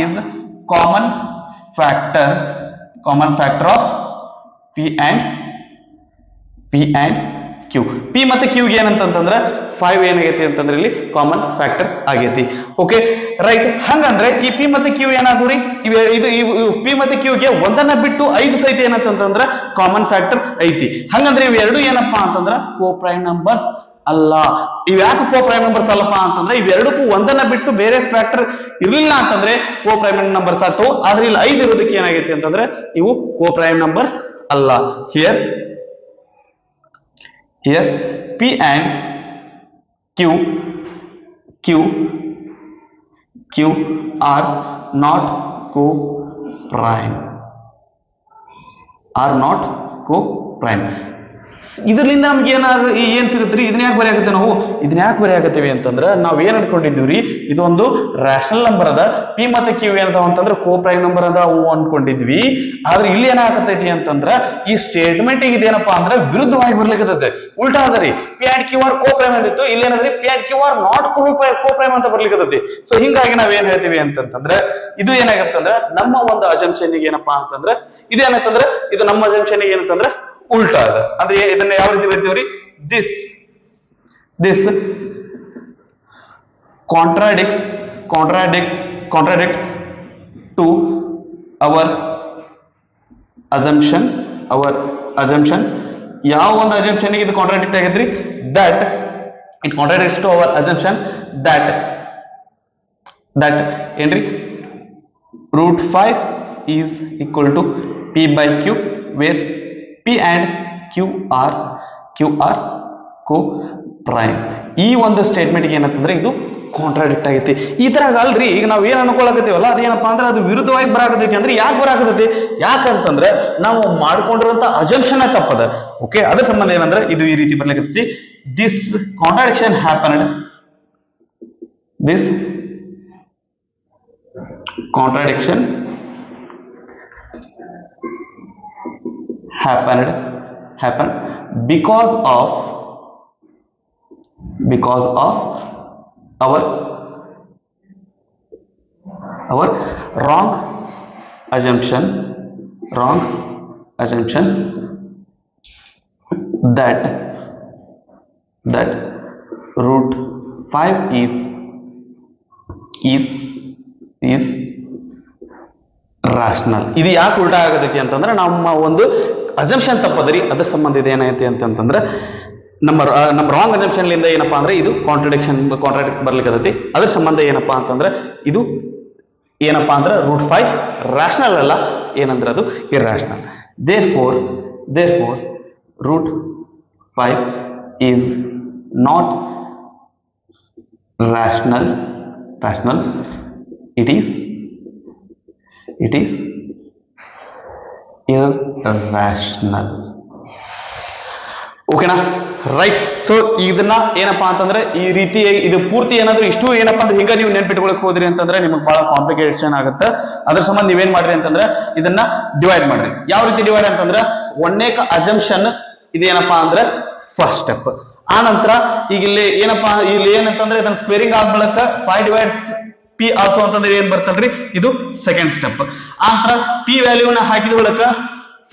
is common factor of p and q. Q. P ಮತ್ತೆ ಕ್ಯೂಗೆ ಏನಂತಂದ್ರೆ 5 ಏನಾಗೈತಿ ಅಂತಂದ್ರೆ ಇಲ್ಲಿ ಕಾಮನ್ ಫ್ಯಾಕ್ಟರ್ ಆಗೈತಿ. Okay right. ಹಂಗಂದ್ರೆ ಈ ಪಿ ಮತ್ತೆ ಕ್ಯೂ ಏನಾದ್ರು ರೀ, ಇದು ಪಿ ಮತ್ತೆ ಕ್ಯೂಗೆ ಒಂದನ್ನ ಬಿಟ್ಟು 5 ಸಹಿತ ಏನಂತಂದ್ರೆ ಕಾಮನ್ ಫ್ಯಾಕ್ಟರ್ ಐತಿ. ಹಂಗಂದ್ರೆ ಇವೆರಡು ಏನಪ್ಪಾ ಅಂತಂದ್ರ ಕೋ ಪ್ರೈಮ್ ನಂಬರ್ಸ್ ಅಲ್ಲ. ಇವ್ ಯಾಕೆ ಕೋ ಪ್ರೈಮ್ ನಂಬರ್ಸ್ ಅಲ್ಲಪ್ಪ ಅಂತಂದ್ರೆ ಇವೆರಡಕ್ಕೂ ಒಂದನ್ನ ಬಿಟ್ಟು ಬೇರೆ ಫ್ಯಾಕ್ಟರ್ ಇರ್ಲಿಲ್ಲ ಅಂತಂದ್ರೆ ಕೋ ಪ್ರೈಮ್ ನಂಬರ್ಸ್ ಆಗ್ತವು. ಆದ್ರೆ ಇಲ್ಲಿ 5 ಇರೋದಕ್ಕೆ ಏನಾಗೈತಿ ಅಂತಂದ್ರೆ ಇವು ಕೋ ಪ್ರೈಮ್ ನಂಬರ್ಸ್ ಅಲ್ಲ. Here P and Q are not co-prime. ಇದರಿಂದ ನಮ್ಗೆ ಏನ್ ಸಿಗುತ್ತೆ, ಇದನ್ನ ಯಾಕೆ ಬರೆಯಾಕತ್ತೆ ನಾವು, ಇದನ್ನ ಯಾಕೆ ಬರೆಯಾಕತ್ತೀವಿ ಅಂತಂದ್ರೆ ನಾವ್ ಏನ್ ಅನ್ಕೊಂಡಿದ್ವಿ, ಇದೊಂದು ರ್ಯಾಷನಲ್ ನಂಬರ್ ಅದ, ಪಿ ಮತ್ತೆ ಕ್ಯೂ ಏನದಾವ ಅಂತಂದ್ರೆ ಕೋ ಪ್ರೈಮ್ ನಂಬರ್ ಅದ ಅವು ಅನ್ಕೊಂಡಿದ್ವಿ. ಆದ್ರೆ ಇಲ್ಲಿ ಏನಾಗತೈತಿ ಅಂತಂದ್ರ ಈ ಸ್ಟೇಟ್ಮೆಂಟ್ ಇದೇನಪ್ಪಾ ಅಂದ್ರೆ ವಿರುದ್ಧವಾಗಿ ಬರ್ಲಿಕ್ಕತ್ತೈತೆ, ಉಲ್ಟಾ ಅದರಿ. P and Q are coprime ಅಂತಿತ್ತು, ಇಲ್ಲಿ ಏನದ್ರಿ P and Q are not coprime ಅಂತ ಬರ್ಲಿಕ್ಕತ್ತೈತಿ. ಸೊ ಹಿಂಗಾಗಿ ನಾವ್ ಏನ್ ಹೇಳ್ತೀವಿ ಅಂತಂದ್ರೆ ಇದು ಏನಾಗತ್ತಂದ್ರೆ ನಮ್ಮ ಒಂದು ಅಜಂಪ್ಷನ್ ಏನಪ್ಪಾ ಅಂತಂದ್ರೆ ಇದೇನಂತಂದ್ರೆ ಇದು ನಮ್ಮ ಅಜಂಪ್ಷನ್ ಏನಂತಂದ್ರೆ ಉಲ್ಟಾ ಅದ. ಅಂದ್ರೆ ಇದನ್ನ ಯಾವ ರೀತಿ ಬರ್ತೀವ್ರಿ, this contradicts to our assumption. ಯಾವ ಒಂದು ಅಸಂಪ್ಷನ್ ಇದು ಕಾಂಟ್ರಾಡಿಕ್ಟ್ ಆಗೈತ್ರಿ, that it contradicts to our assumption that ಏನ್ರಿ root 5 is equal to p by q where p and q are co-prime. ಈ ಒಂದು ಸ್ಟೇಟ್ಮೆಂಟ್ ಏನಂತಂದ್ರೆ ಇದು ಕಾಂಟ್ರಾಡಿಕ್ಟ್ ಆಗೈತಿ. ಈ ತರ ಅಲ್ರಿ, ಈಗ ನಾವ್ ಏನ್ ಅನ್ಕೊಳಕತ್ತೀವಲ್ಲ ಅದೇನಪ್ಪಾ ಅಂದ್ರೆ ಅದು ವಿರುದ್ಧವಾಗಿ ಬರಾಕತೈತಿ. ಅಂದ್ರೆ ಯಾಕೆ ಬರಾಕತೈತಿ, ಯಾಕಂತಂದ್ರೆ ನಾವು ಮಾಡ್ಕೊಂಡಿರುವಂತ ಅಜಂಪ್ಷನ್ ತಪ್ಪದ. ಓಕೆ, ಅದ್ರ ಸಂಬಂಧ ಏನಂದ್ರೆ ಇದು ಈ ರೀತಿ ಬರ್ಲಿಕ್ಕೈತಿ. This contradiction happened because of our wrong assumption that root 5 is rational. ಇದು ಯಾಕೆ ಉಲ್ಟಾ ಆಗತೈತಿ ಅಂತಂದ್ರೆ ನಮ್ಮ ಒಂದು ಅಸಂಪ್ಷನ್ ತಪ್ಪದ್ರಿ, ಅದ್ರ ಸಂಬಂಧ ಇದು ಏನೈತಿ ಅಂತಂದ್ರೆ ನಮ್ಮ ರಾಂಗ್ ಅಸಂಪ್ಷನ್ ಲಿಂದ ಏನಪ್ಪಾ ಅಂದ್ರೆ ಇದು ಕಾಂಟ್ರಾಡಿಕ್ಟ್ ಬರ್ಲಿಕ್ಕತೈತಿ. ಅದ್ರ ಸಂಬಂಧ ಏನಪ್ಪಾ ಅಂತಂದ್ರೆ ಇದು ಏನಪ್ಪಾ ಅಂದ್ರೆ ರೂಟ್ 5 ರಾಷನಲ್ ಅಲ್ಲ, ಏನಂದ್ರೆ ಅದು irrational. therefore root 5 is not rational. it is irrational. ಓಕೆನಾ, ರೈಟ್. ಸೊ ಇದನ್ನ ಏನಪ್ಪಾ ಅಂತಂದ್ರೆ ಈ ರೀತಿ ಇದು ಪೂರ್ತಿ ಏನಾದ್ರು ಇಷ್ಟು ಏನಪ್ಪಾ ಅಂದ್ರೆ ಹಿಂಗ ನೀವು ನೆನ್ಪಿಟ್ಕೊಳಕ್ ಹೋದ್ರಿ ಅಂತಂದ್ರೆ ನಿಮಗೆ ಬಹಳ ಕಾಂಪ್ಲಿಕೇಶನ್ ಆಗುತ್ತೆ. ಅದ್ರ ಸಂಬಂಧ ನೀವೇನ್ ಮಾಡ್ರಿ ಅಂತಂದ್ರೆ ಇದನ್ನ ಡಿವೈಡ್ ಮಾಡ್ರಿ. ಯಾವ ರೀತಿ ಡಿವೈಡ್ ಅಂತಂದ್ರೆ ಒಂದೇಕ ಅಜಂಪ್ಷನ್ ಇದೇನಪ್ಪಾ ಅಂದ್ರೆ ಫಸ್ಟ್ ಸ್ಟೆಪ್. ಆ ನಂತರ ಈಗ ಇಲ್ಲಿ ಏನಪ್ಪಾ ಇಲ್ಲಿ ಏನಂತಂದ್ರೆ ಇದನ್ನ ಸ್ಕ್ವೇರಿಂಗ್ ಆದ ಬಳಿಕ 5 divides p ಆಲ್ಸೋ ಅಂತಂದ್ರೆ ಏನ್ ಬರ್ತಲ್ರಿ, ಇದು ಸೆಕೆಂಡ್ ಸ್ಟೆಪ್. ಆ ನಂತರ p ವ್ಯಾಲ್ಯೂನ ಹಾಕಿದ ಬಳಿಕ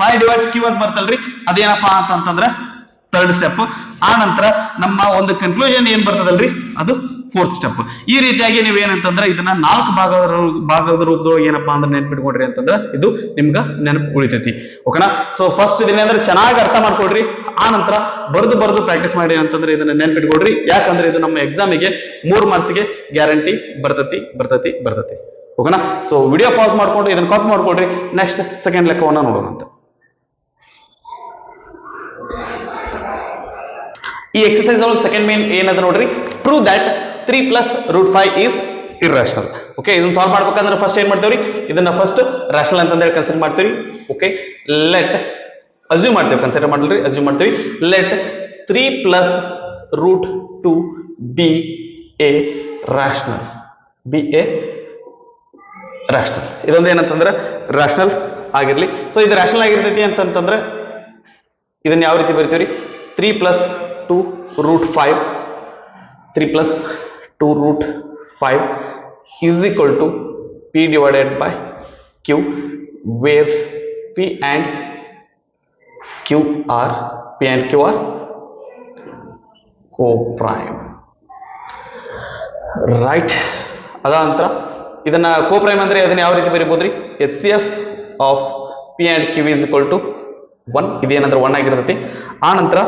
5 divides q ಅಂತ ಬರ್ತಲ್ರಿ, ಅದೇನಪ್ಪಾ ಅಂತಂದ್ರೆ ಥರ್ಡ್ ಸ್ಟೆಪ್. ಆ ನಂತರ ನಮ್ಮ ಒಂದು ಕನ್ಕ್ಲೂಷನ್ ಏನ್ ಬರ್ತದಲ್ರಿ, ಅದು ಫೋರ್ತ್ ಸ್ಟೆಪ್. ಈ ರೀತಿಯಾಗಿ ನೀವ್ ಏನಂತಂದ್ರೆ ಇದನ್ನ 4 ಭಾಗದ ರೂಪದೊಳಗೆ ಏನಪ್ಪಾ ಅಂದ್ರೆ ನೆನ್ಪಿಟ್ಕೊಡ್ರಿ ಅಂತಂದ್ರೆ ಇದು ನಿಮ್ಗ ನೆನಪು ಉಳಿತೈತಿ. ಓಕೆನಾ. ಸೊ ಫಸ್ಟ್ ಇದನ್ನೇಂದ್ರೆ ಚೆನ್ನಾಗಿ ಅರ್ಥ ಮಾಡ್ಕೊಡ್ರಿ, ಆ ನಂತರ ಬರೆದು ಪ್ರಾಕ್ಟೀಸ್ ಮಾಡಿ ಅಂತಂದ್ರೆ ಇದನ್ನ ನೆನ್ಪಿಟ್ಕೊಡ್ರಿ. ಯಾಕಂದ್ರೆ ಇದು ನಮ್ಮ ಎಕ್ಸಾಮಿಗೆ 3 ಮಾರ್ಕ್ಸ್ಗೆ ಗ್ಯಾರಂಟಿ ಬರ್ತತಿ. ಓಕೆನಾ. ಸೊ ವಿಡಿಯೋ ಪಾಸ್ ಮಾಡ್ಕೊಂಡು ಇದನ್ನ ಕಾಪಿ ಮಾಡ್ಕೊಡ್ರಿ. ನೆಕ್ಸ್ಟ್ ಸೆಕೆಂಡ್ ಲೆಕ್ಕವನ್ನ ನೋಡೋಣ ಅಂತ. ಈ ಎಕ್ಸರ್ಸೈಸ್ ಒಳಗೆ ಸೆಕೆಂಡ್ ಮೇನ್ ಏನದ ನೋಡ್ರಿ, prove that 3 plus root 5 is irrational. Okay, ಇದನ್ನ ಸಾಲ್ವ್ ಮಾಡ್ಬೇಕಂದ್ರೆ ಫಸ್ಟ್ ಏನ್ ಮಾಡ್ತೇವ್ರಿ, ಇದನ್ನ ಫಸ್ಟ್ ರಾಷನಲ್ ಅಂತಂದ್ರೆ ಕನ್ಸಿಡರ್ ಮಾಡ್ತೀವಿ. ಓಕೆ, ಲೆಟ್ ಅಸ್ಯೂಮ್ ಮಾಡ್ತೇವೆ, ಕನ್ಸಿಡರ್ ಮಾಡಲ್ರಿ, ಅಸ್ಯೂಮ್ ಮಾಡ್ತೀವಿ. Let 3 plus root 2 be a rational. ಇದೊಂದು ಏನಂತಂದ್ರೆ ರಾಷನಲ್ ಆಗಿರ್ಲಿ. ಸೊ ಇದು ರಾಷನಲ್ ಆಗಿರ್ತೈತಿ ಅಂತಂತಂದ್ರೆ ಇದನ್ನ ಯಾವ ರೀತಿ ಬರಿತೀವ್ರಿ, 3 plus 2 root 5 is equal to p divided by q, where p and q are coprime. Right. ಅದ ನಂತರ ಇದನ್ನ ಕೋಪ್ರೈಮ್ ಅಂದ್ರೆ ಅದನ್ನ ಯಾವ ರೀತಿ ಬರೀಬಹುದ್ರಿ? H C F of P and Q is equal to 1. ಇದೇನಂದ್ರೆ 1 ಆಗಿರ್ತೈತಿ. ಆ ನಂತರ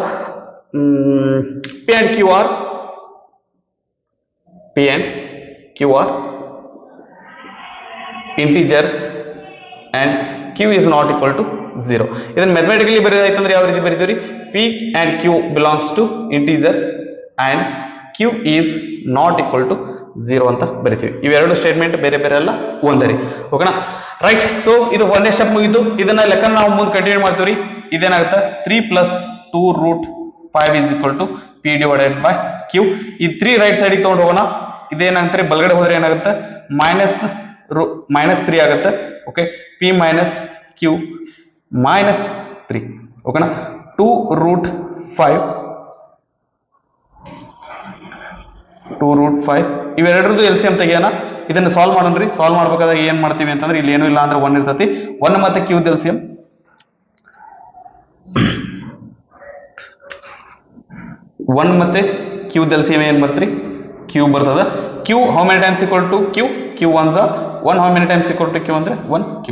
P and Q are integers and Q is not equal to 0. ಇದನ್ನ ಮ್ಯಾಥಮೆಟಿಕಲಿ ಬರೆಯೋದಾಯ್ತಂದ್ರೆ ಯಾವ ರೀತಿ ಬರೀತೀವಿ? P and Q belongs to integers and Q is not equal to 0 ಅಂತ ಬರಿತೀವಿ. ಇವೆರಡು ಸ್ಟೇಟ್ಮೆಂಟ್ ಬೇರೆ ಬೇರೆ ಅಲ್ಲ, ಒಂದರಿ. ಓಕೆನಾ? ರೈಟ್. ಸೊ ಇದು ಒಂದೇ ಸ್ಟೆಪ್ ಮುಗಿದು ಇದನ್ನ ಲೆಕ್ಕ ನಾವು ಮುಂದೆ ಕಂಟಿನ್ಯೂ ಮಾಡ್ತೀವಿ. ಇದೇನಾಗುತ್ತೆ? 3 + 2√5 is equal to p divided by q. ಈ 3 ರೈಟ್ ಸೈಡ್ ತಗೊಂಡು ಹೋಗೋಣ. ಇದೇನಾಗುತ್ತೆ? ಬಲಗಡೆ ಹೋದ್ರೆ ಏನಾಗುತ್ತೆ? -3 ಆಗುತ್ತೆ. Okay, p - q -3. ಓಕೆನಾ? 2√5 ಇವೆರಡರದ್ದು LCM ತೆಗಿಯೋಣ. ಇದನ್ನ ಸಾಲ್ವ್ ಮಾಡೋಣ್ರಿ. ಸಾಲ್ವ್ ಮಾಡ್ಬೇಕಾದಾಗ ಏನ್ ಮಾಡ್ತೀವಿ ಅಂತಂದ್ರೆ ಇಲ್ಲಿ ಏನೂ ಇಲ್ಲ ಅಂದ್ರೆ 1 ಇರ್ತೈತಿ. 1 ಮತ್ತೆ q LCM 1 ಮತ್ತೆ q LCM ಏನ್ ಬರ್ತ್ರಿ? q ಬರ್ತದ. q how many times equal to q? q 1 how many times equal to q ಅಂದ್ರೆ 1 q.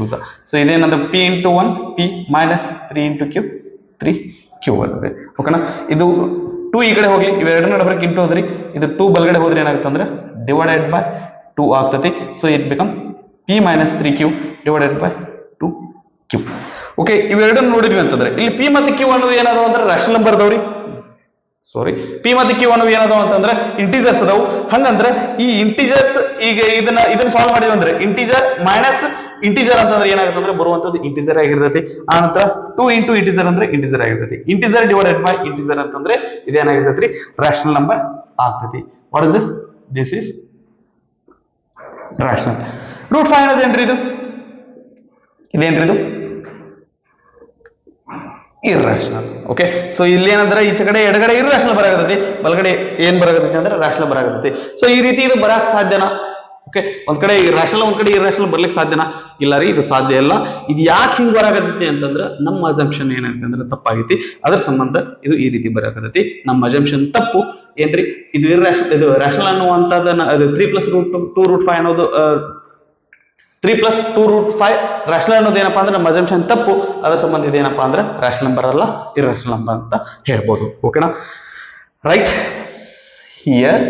ಸೊ ಇದೇನಂದ್ರೆ p × 1 p -3 × q 3q ಬರ್ತದೆ. ಓಕೆನಾ? ಇದು 2 ಈ ಕಡೆ ಹೋಗ್ಲಿ, ಇವೆರಡನ್ನ ನಡುಬರಕ್ಕೆ ಇಂಟು ಹೋದ್ರಿ. ಇದು 2 ಬಲಗಡೆ ಹೋದ್ರೆ ಏನಾಗುತ್ತೆ ಅಂದ್ರೆ ಡಿವೈಡೆಡ್ ಬೈ 2 ಆಗ್ತತಿ. So it become p - 3q divided by 2q. Okay, ಇವೆರಡನ್ನ ನೋಡಿದ್ವಿ ಅಂತಂದ್ರೆ ಇಲ್ಲಿ p ಮತ್ತು q ಅನ್ನೋದು ಏನಾದವ ಅಂದ್ರೆ ರ್ಯಾಷನಲ್ ನಂಬರ್ ಅದಾವ್ರಿ. ಸಾರಿ, p ಮತ್ತು q ಅನ್ನೋದು ಏನಾದವ ಅಂತಂದ್ರೆ ಇಂಟಿಜರ್ಸ್ ಅದಾವು. ಹಂಗಂದ್ರೆ ಈ ಇಂಟಿಜರ್ಸ್ ಈಗ ಇದನ್ನ ಸಾಲ್ವ್ ಮಾಡಿದ್ವಿ ಅಂದ್ರೆ ಇಂಟಿಜರ್ ಮೈನಸ್ ಇಂಟಿಜರ್ ಅಂತಂದ್ರೆ ಏನಾಗುತ್ತೆ ಅಂದ್ರೆ ಬರುವಂತದ್ದು ಇಂಟಿಜರ್ ಆಗಿರ್ತೈತಿ. ಆ ನಂತರ 2 × ಇಂಟಿಜರ್ ಅಂದ್ರೆ ಇಂಟಿಜರ್ ಆಗಿರ್ತೈತಿ. ಇಂಟಿಜರ್ ಡಿವೈಡೆಡ್ ಬೈ ಇಂಟಿಜರ್ ಅಂತಂದ್ರೆ ಇದೇನಾಗಿರ್ತೈತಿ? ರ್ಯಾಷನಲ್ ನಂಬರ್ ಆಗ್ತೈತಿ. What is this? This is rational. √5 ಅನ್ನೋದು ಏನ್ರಿ? ಇದೇನ್ರಿ? ಇದು ಇರ್ರಾಷನಲ್. ಓಕೆ, ಸೊ ಇಲ್ಲಿ ಏನಂದ್ರೆ ಈಚೆ ಕಡೆ ಎಡಗಡೆ ಇರ್ರಾಷನಲ್ ಬರಾಕತೈತಿ, ಬಲಗಡೆ ಏನ್ ಬರಾಕತೈತಿ ಅಂದ್ರೆ ರ್ಯಾಷನಲ್ ಬರಾಕತೈತಿ. ಸೊ ಈ ರೀತಿ ಇದು ಬರಾಕ್ ಸಾಧ್ಯನಾ? ಓಕೆ, ಒಂದ್ ಕಡೆ ರ್ಯಾಷನಲ್ ಒಂದ್ ಕಡೆ ಇರ್ರಾಷನಲ್ ಬರ್ಲಿಕ್ಕೆ ಸಾಧ್ಯನಾ? ಇಲ್ಲ ರೀ, ಇದು ಸಾಧ್ಯ ಇಲ್ಲ. ಇದು ಯಾಕೆ ಹಿಂಗ್ ಬರಾಕತೈತಿ ಅಂತಂದ್ರೆ ನಮ್ಮ ಅಸಂಪ್ಷನ್ ಏನೈತಿ ಅಂದ್ರೆ ತಪ್ಪಾಗೈತಿ. ಅದ್ರ ಸಂಬಂಧ ಇದು ಈ ರೀತಿ ಬರಾಕತೈತಿ. ನಮ್ಮ ಅಸಂಪ್ಷನ್ ತಪ್ಪು. ಏನ್ರಿ? ಇದು ಇದು ರ್ಯಾಷನಲ್ ಅನ್ನುವಂಥದ್ದನ್ನ 3 + 2√5 ಅನ್ನೋದು 3 + 2√5 ರ್ಯಾಷನಲ್ ಅನ್ನೋದು ಏನಪ್ಪಾ ಅಂದ್ರೆ ನಮ್ಮ ಅಸಂಪ್ಷನ್ ತಪ್ಪು. ಅದರ ಸಂಬಂಧ ಇದೇನಪ್ಪಾ ಅಂದ್ರೆ ರ್ಯಾಷನಲ್ ನಂಬರ್ ಅಲ್ಲ, ಇರ್ರಾಷನಲ್ ನಂಬರ್ ಅಂತ ಹೇಳ್ಬೋದು. ಓಕೆನಾ? Right. Here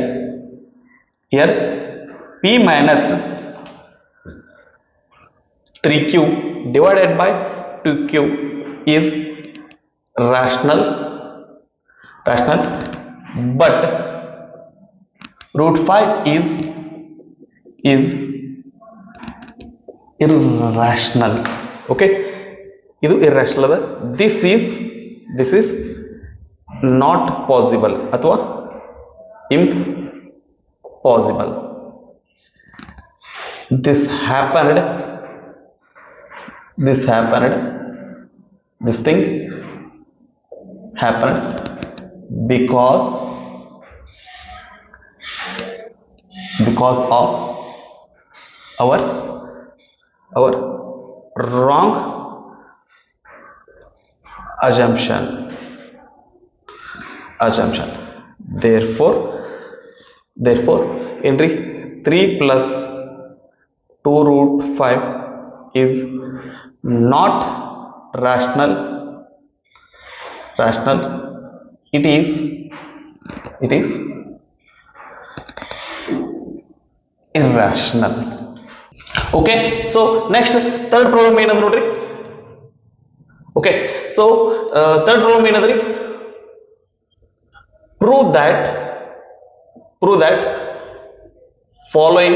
p - 3q divided by 2q is rational, but √5 is irrational. Okay, ಇದು irrational ಅದ. this is not possible ಅಥವಾ impossible. this happened, this thing happened because of our wrong assumption. Therefore entry 3 + 2√5 is not rational. It is irrational. Okay, so next third problem ಏನಂತ ನೋಡ್ರಿ. Okay, so third problem ಏನಂದ್ರಿ? prove that following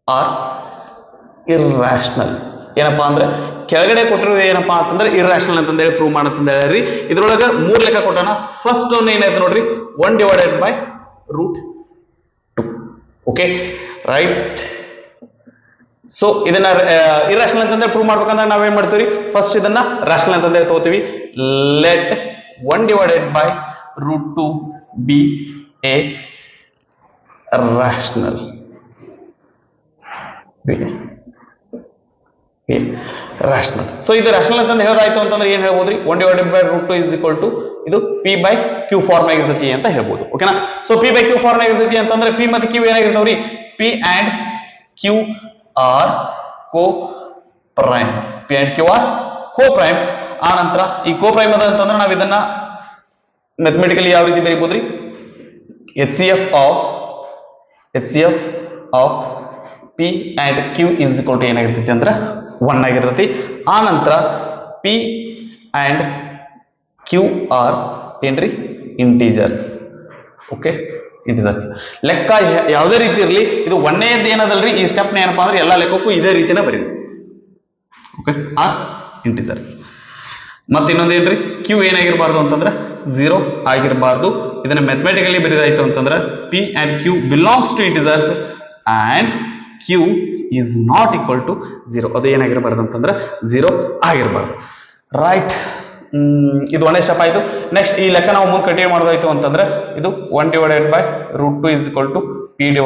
are irrational. ಏನಪ್ಪಾ ಅಂದ್ರೆ ಕೆಳಗಡೆ ಕೊಟ್ಟಿರೋ ಏನಪ್ಪಾ ಅಂತಂದ್ರೆ irrational ಅಂತಂದೇಳಿ ಪ್ರೂವ್ ಮಾಡತ್ತಂದ ಹೇಳ್ರಿ. ಇದ್ರೊಳಗ 3 ಲೆಕ್ಕ ಕೊಟ್ಟಾನ. ಫಸ್ಟ್ ಒನ್ ಏನಾಯ್ತು ನೋಡ್ರಿ, 1 divided by √2. Okay, right. So ಇದನ್ನ ಇರ್ರಾಷನಲ್ ಅಂತಂದ್ರೆ ಪ್ರೂವ್ ಮಾಡ್ಬೇಕಂದ್ರೆ ನಾವೇನ್ ಮಾಡ್ತೀವಿ? ಫಸ್ಟ್ ಇದನ್ನ ರಾಷನಲ್ ಅಂತಂದೇಳಿ ತಗೋತೀವಿ. Let 1 divided by √2 B A rational. Rational. So ಇದು ರ್ಯಾಷನಲ್ ಅಂತ ಹೇಳೋದಾಯ್ತು ಅಂತಂದ್ರೆ ಏನ್ ಹೇಳ್ಬೋದ್ರಿ, 1/√2 ಇಸ್ ಈಕ್ವಲ್ ಟು ಇದು P/Q ಫಾರ್ಮ್ ಆಗಿರ್ತೈತಿ ಅಂತ ಹೇಳ್ಬೋದು. ಓಕೆನಾ. ಸೊ P/Q ಫಾರ್ಮ್ ಆಗಿರ್ತೈತಿ ಅಂತಂದ್ರೆ P ಮತ್ತೆ Q ಏನಾಗಿರ್ತಾವ್ರಿ, P and Q are coprime. P and Q are coprime. ಆ ನಂತರ ಈ ಕೋ ಪ್ರೈಮ್ ಅದ ಅಂತಂದ್ರೆ ನಾವ್ ಇದನ್ನ ಮ್ಯಾಥಮೆಟಿಕಲಿ ಯಾವ ರೀತಿ ಬರೀಬಹುದ್ರಿ, HCF of P and Q is equal to ಏನಾಗಿರ್ತೈತಿ ಅಂದ್ರೆ 1 ಆಗಿರ್ತೈತಿ. ಆ ನಂತರ P ಅಂಡ್ Q ಆರ್ ಏನ್ರಿ, ಇಂಟೀಜರ್ಸ್. Okay, integers. ಲೆಕ್ಕ ಯಾವುದೇ ರೀತಿ ಇರಲಿ, ಇದು ಒಂದೇದ್ದು ಏನದಲ್ರಿ, ಈ ಸ್ಟೆಪ್ ಏನಪ್ಪಾ ಅಂದ್ರೆ ಎಲ್ಲಾ ಲೆಕ್ಕಕ್ಕೂ ಇದೇ ರೀತಿನ ಬರೀರಿ. Okay, R integers. ಮತ್ತೆ ಇನ್ನೊಂದೇನ್ರಿ, Q ಏನಾಗಿರಬಾರ್ದು ಅಂತಂದ್ರೆ 0 ಆಗಿರಬಾರ್ದು. ಇದನ್ನ ಮ್ಯಾಥಮೆಟಿಕಲಿ ಬರೀದಾಯ್ತು ಅಂತಂದ್ರೆ P and Q belongs to integers and Q is not equal to 0. ಅದು ಏನಾಗಿರಬಾರ್ದು ಅಂತಂದ್ರೆ 0 ಆಗಿರಬಾರ್ದು. ರೈಟ್. ಇದು ಒಂದೇ ಸ್ಟೆಪ್ ಆಯ್ತು. ನೆಕ್ಸ್ಟ್ ಈ ಲೆಕ್ಕ ನಾವು ಮುಂದೆ ಕಂಟಿನ್ಯೂ ಮಾಡೋದಾಯ್ತು ಅಂತಂದ್ರೆ ಇದು 1/√2 is equal to P/Q.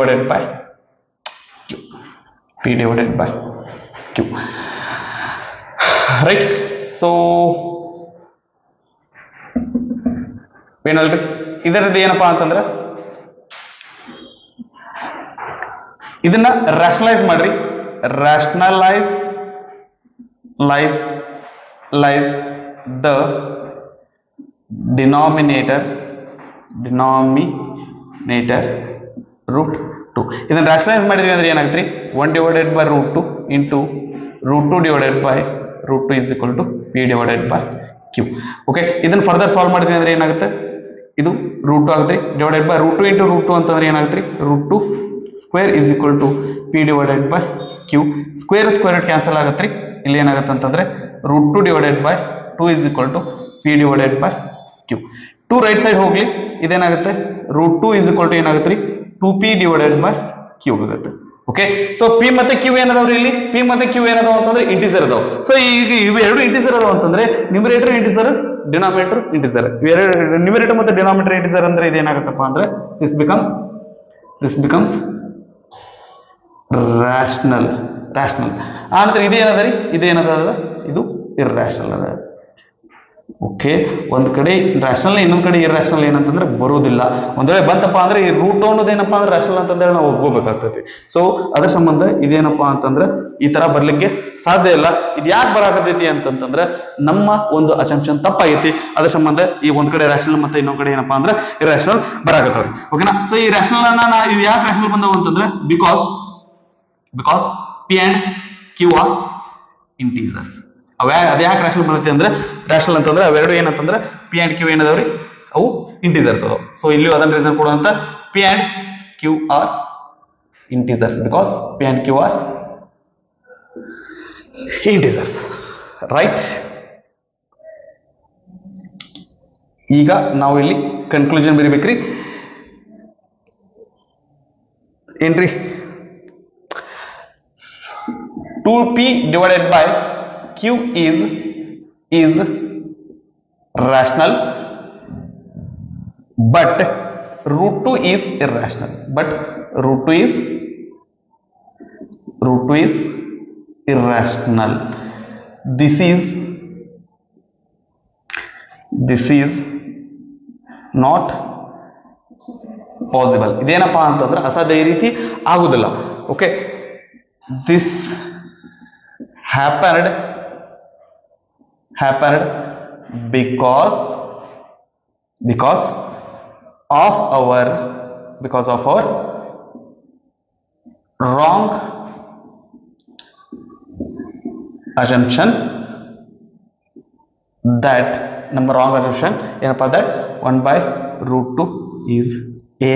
Right. So ಏನಲ್ರಿ, ಇದರದ್ದು ಏನಪ್ಪಾ ಅಂತಂದ್ರೆ ಇದನ್ನ ರ್ಯಾಷನಲೈಸ್ ಮಾಡ್ರಿ. Rationalise the denominator √2. ಇದನ್ನ ರ್ಯಾಷನಲೈಸ್ ಮಾಡಿದ್ವಿ ಅಂದ್ರೆ ಏನಾಗುತ್ತೆ, 1/√2 into √2/√2 is equal to P/Q. Okay, ಇದನ್ನ ಫರ್ದರ್ ಸಾಲ್ವ್ ಮಾಡಿದ್ವಿ ಅಂದ್ರೆ ಏನಾಗುತ್ತೆ, ಇದು √2 ಆಗುತ್ತೆ. /√2 ಇಂಟು √2 ಅಂತಂದ್ರೆ ಏನಾಗುತ್ತೆ, √2 square is equal to P/Q. Square cancel ಆಗತ್ತೆ. ಇಲ್ಲಿ ಏನಾಗುತ್ತೆ ಅಂತಂದ್ರೆ √2/2 is equal to P/Q. 2 right side ಹೋಗ್ಲಿ, ಇದೇನಾಗುತ್ತೆ, √2 ಇಸ್ ಈಕ್ವಲ್ ಟು ಏನಾಗುತ್ತೆ, 2P/Q ಆಗುತ್ತೆ. ಓಕೆ, ಸೊ P ಮತ್ತೆ Q ಏನದಾವ್ರಿ, ಇಲ್ಲಿ P ಮತ್ತೆ Q ಏನದಾವ ಅಂತಂದ್ರೆ ಇಂಟಿಜರ್ ಅದಾವ. ಸೊ ಈಗ ಇವು ಎರಡು ಇಂಟಿಜರ್ ಅದಾವ ಅಂತಂದ್ರೆ numerator integer, denominator integer. Numerator ಮತ್ತೆ ಡಿನಾಮಿನೇಟರ್ ಇಂಟಿಜರ್ ಅಂದ್ರೆ ಇದೇನಾಗುತ್ತಪ್ಪ ಅಂದ್ರೆ ದಿಸ್ ಬಿಕಮ್ಸ್ ರ್ಯಾಷನಲ್. ಅಂದ್ರೆ ಇದೇನದ, ಇದು ಇರ್ರಾಷನಲ್ ಅದ. ಓಕೆ, ಒಂದ್ ಕಡೆ ರ್ಯಾಷನಲ್, ಇನ್ನೊಂದ್ ಕಡೆ ಇರ್ರಾಷನಲ್ ಏನಂತಂದ್ರೆ ಬರೋದಿಲ್ಲ. ಒಂದ್ ವೇಳೆ ಬಂತಪ್ಪ ಅಂದ್ರೆ ಈ ರೂಟ್ ಅನ್ನೋದು ಏನಪ್ಪಾ ಅಂದ್ರೆ ರ್ಯಾಷನಲ್ ಅಂತಂದ್ರೆ ನಾವು ಒಪ್ಕೋಬೇಕಾಗ್ತೈತಿ. ಸೊ ಅದ್ರ ಸಂಬಂಧ ಇದೇನಪ್ಪಾ ಅಂತಂದ್ರೆ ಈ ತರ ಬರ್ಲಿಕ್ಕೆ ಸಾಧ್ಯ ಇಲ್ಲ. ಇದು ಯಾಕೆ ಬರಾಕತೈತಿ ಅಂತಂದ್ರೆ ನಮ್ಮ ಒಂದು ಅಸಂಪ್ಷನ್ ತಪ್ಪಾಗೈತಿ. ಅದ್ರ ಸಂಬಂಧ ಈ ಒಂದ್ ಕಡೆ ರ್ಯಾಷನಲ್ ಮತ್ತೆ ಇನ್ನೊಂದ್ ಕಡೆ ಏನಪ್ಪಾ ಅಂದ್ರೆ ಇರ್ರಾಷನಲ್ ಬರಾಕತ್ತವ್ರಿ. ಓಕೆನಾ. ಸೊ ಈ ರ್ಯಾಷನಲ್ ಅನ್ನ ಇವು ಯಾಕೆ ರ್ಯಾಷನಲ್ ಬಂದವು ಅಂತಂದ್ರೆ because P and Q are integers. ಅದ ಯಾಕೆ ರ್ಯಾಷನಲ್ ಬರುತ್ತೆ ಅಂದ್ರೆ, ರ್ಯಾಷನಲ್ ಅಂತಂದ್ರೆ ಅವೆರಡು ಏನಂತಂದ್ರೆ P ಅಂಡ್ Q ಏನದಾವ್ರಿ, ಅವು ಇಂಟೀಜರ್ಸ್ ಅದಾವ. ಸೊ ಇಲ್ಲಿ ಅದನ್ನ ರೀಸನ್ ಕೊಡುವಂತ P and Q are integers because P and Q are integers. Right. ಈಗ ನಾವು ಇಲ್ಲಿ ಕನ್ಕ್ಲೂಷನ್ ಬರಿಬೇಕ್ರಿ. ಏನ್ರಿ, 2P/Q is rational, but √2 is irrational. √2 is irrational. This is not possible. ಇದೇನಪ್ಪಾ ಅಂತಂದ್ರೆ ಅಸಾಧ್ಯ, ಈ ರೀತಿ ಆಗುದಿಲ್ಲ. Okay, this happened because of our wrong assumption that ನಮ್ಮ wrong assumption ಏನಪ್ಪಾ that 1/√2 is a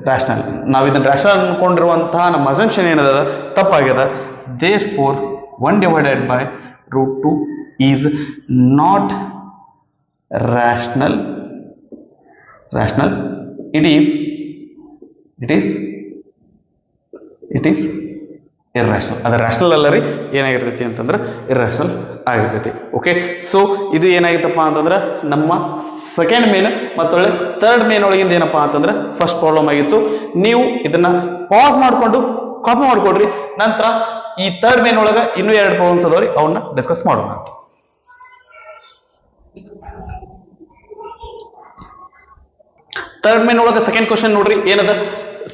rational. ನಾವು ಇದನ್ನ ರ್ಯಾಷನಲ್ ಅನ್ಕೊಂಡಿರುವಂತಹ ನಮ್ಮ ಅಸಂಪ್ಷನ್ ಏನದ ತಪ್ಪಾಗ್ಯದ. therefore 1/√2 is not rational. It is irrational. ಅದು ರ್ಯಾಷನಲ್ ಅಲ್ಲ ರೀ, ಏನಾಗಿರ್ತೈತಿ ಅಂತಂದ್ರೆ ಇರ್ರಾಷನಲ್ ಆಗಿರ್ತೈತಿ. ಓಕೆ, ಸೊ ಇದು ಏನಾಗಿತ್ತಪ್ಪ ಅಂತಂದ್ರೆ ನಮ್ಮ ಸೆಕೆಂಡ್ ಮೇನ್ ಮತ್ತೊಳ್ಳೆ ಥರ್ಡ್ ಮೇನ್ ಒಳಗಿಂದ ಏನಪ್ಪಾ ಅಂತಂದ್ರೆ ಫಸ್ಟ್ ಪ್ರಾಬ್ಲಮ್ ಆಗಿತ್ತು. ನೀವು ಇದನ್ನ ಪಾಸ್ ಮಾಡ್ಕೊಂಡು ಕಾಪಿ ಮಾಡ್ಕೊಡ್ರಿ, ನಂತರ ಈ ಥರ್ಡ್ ಮೇನ್ ಒಳಗ ಇನ್ನೂ 2 ಪ್ರಾಬ್ಲಮ್ಸ್ ಅದಾವ್ರಿ, ಅವನ್ನ ಡಿಸ್ಕಸ್ ಮಾಡೋಣ. ಥರ್ಡ್ ಮೇನ್ ಒಳಗ ಸೆಕೆಂಡ್ ಕ್ವಶನ್ ನೋಡ್ರಿ, ಏನದ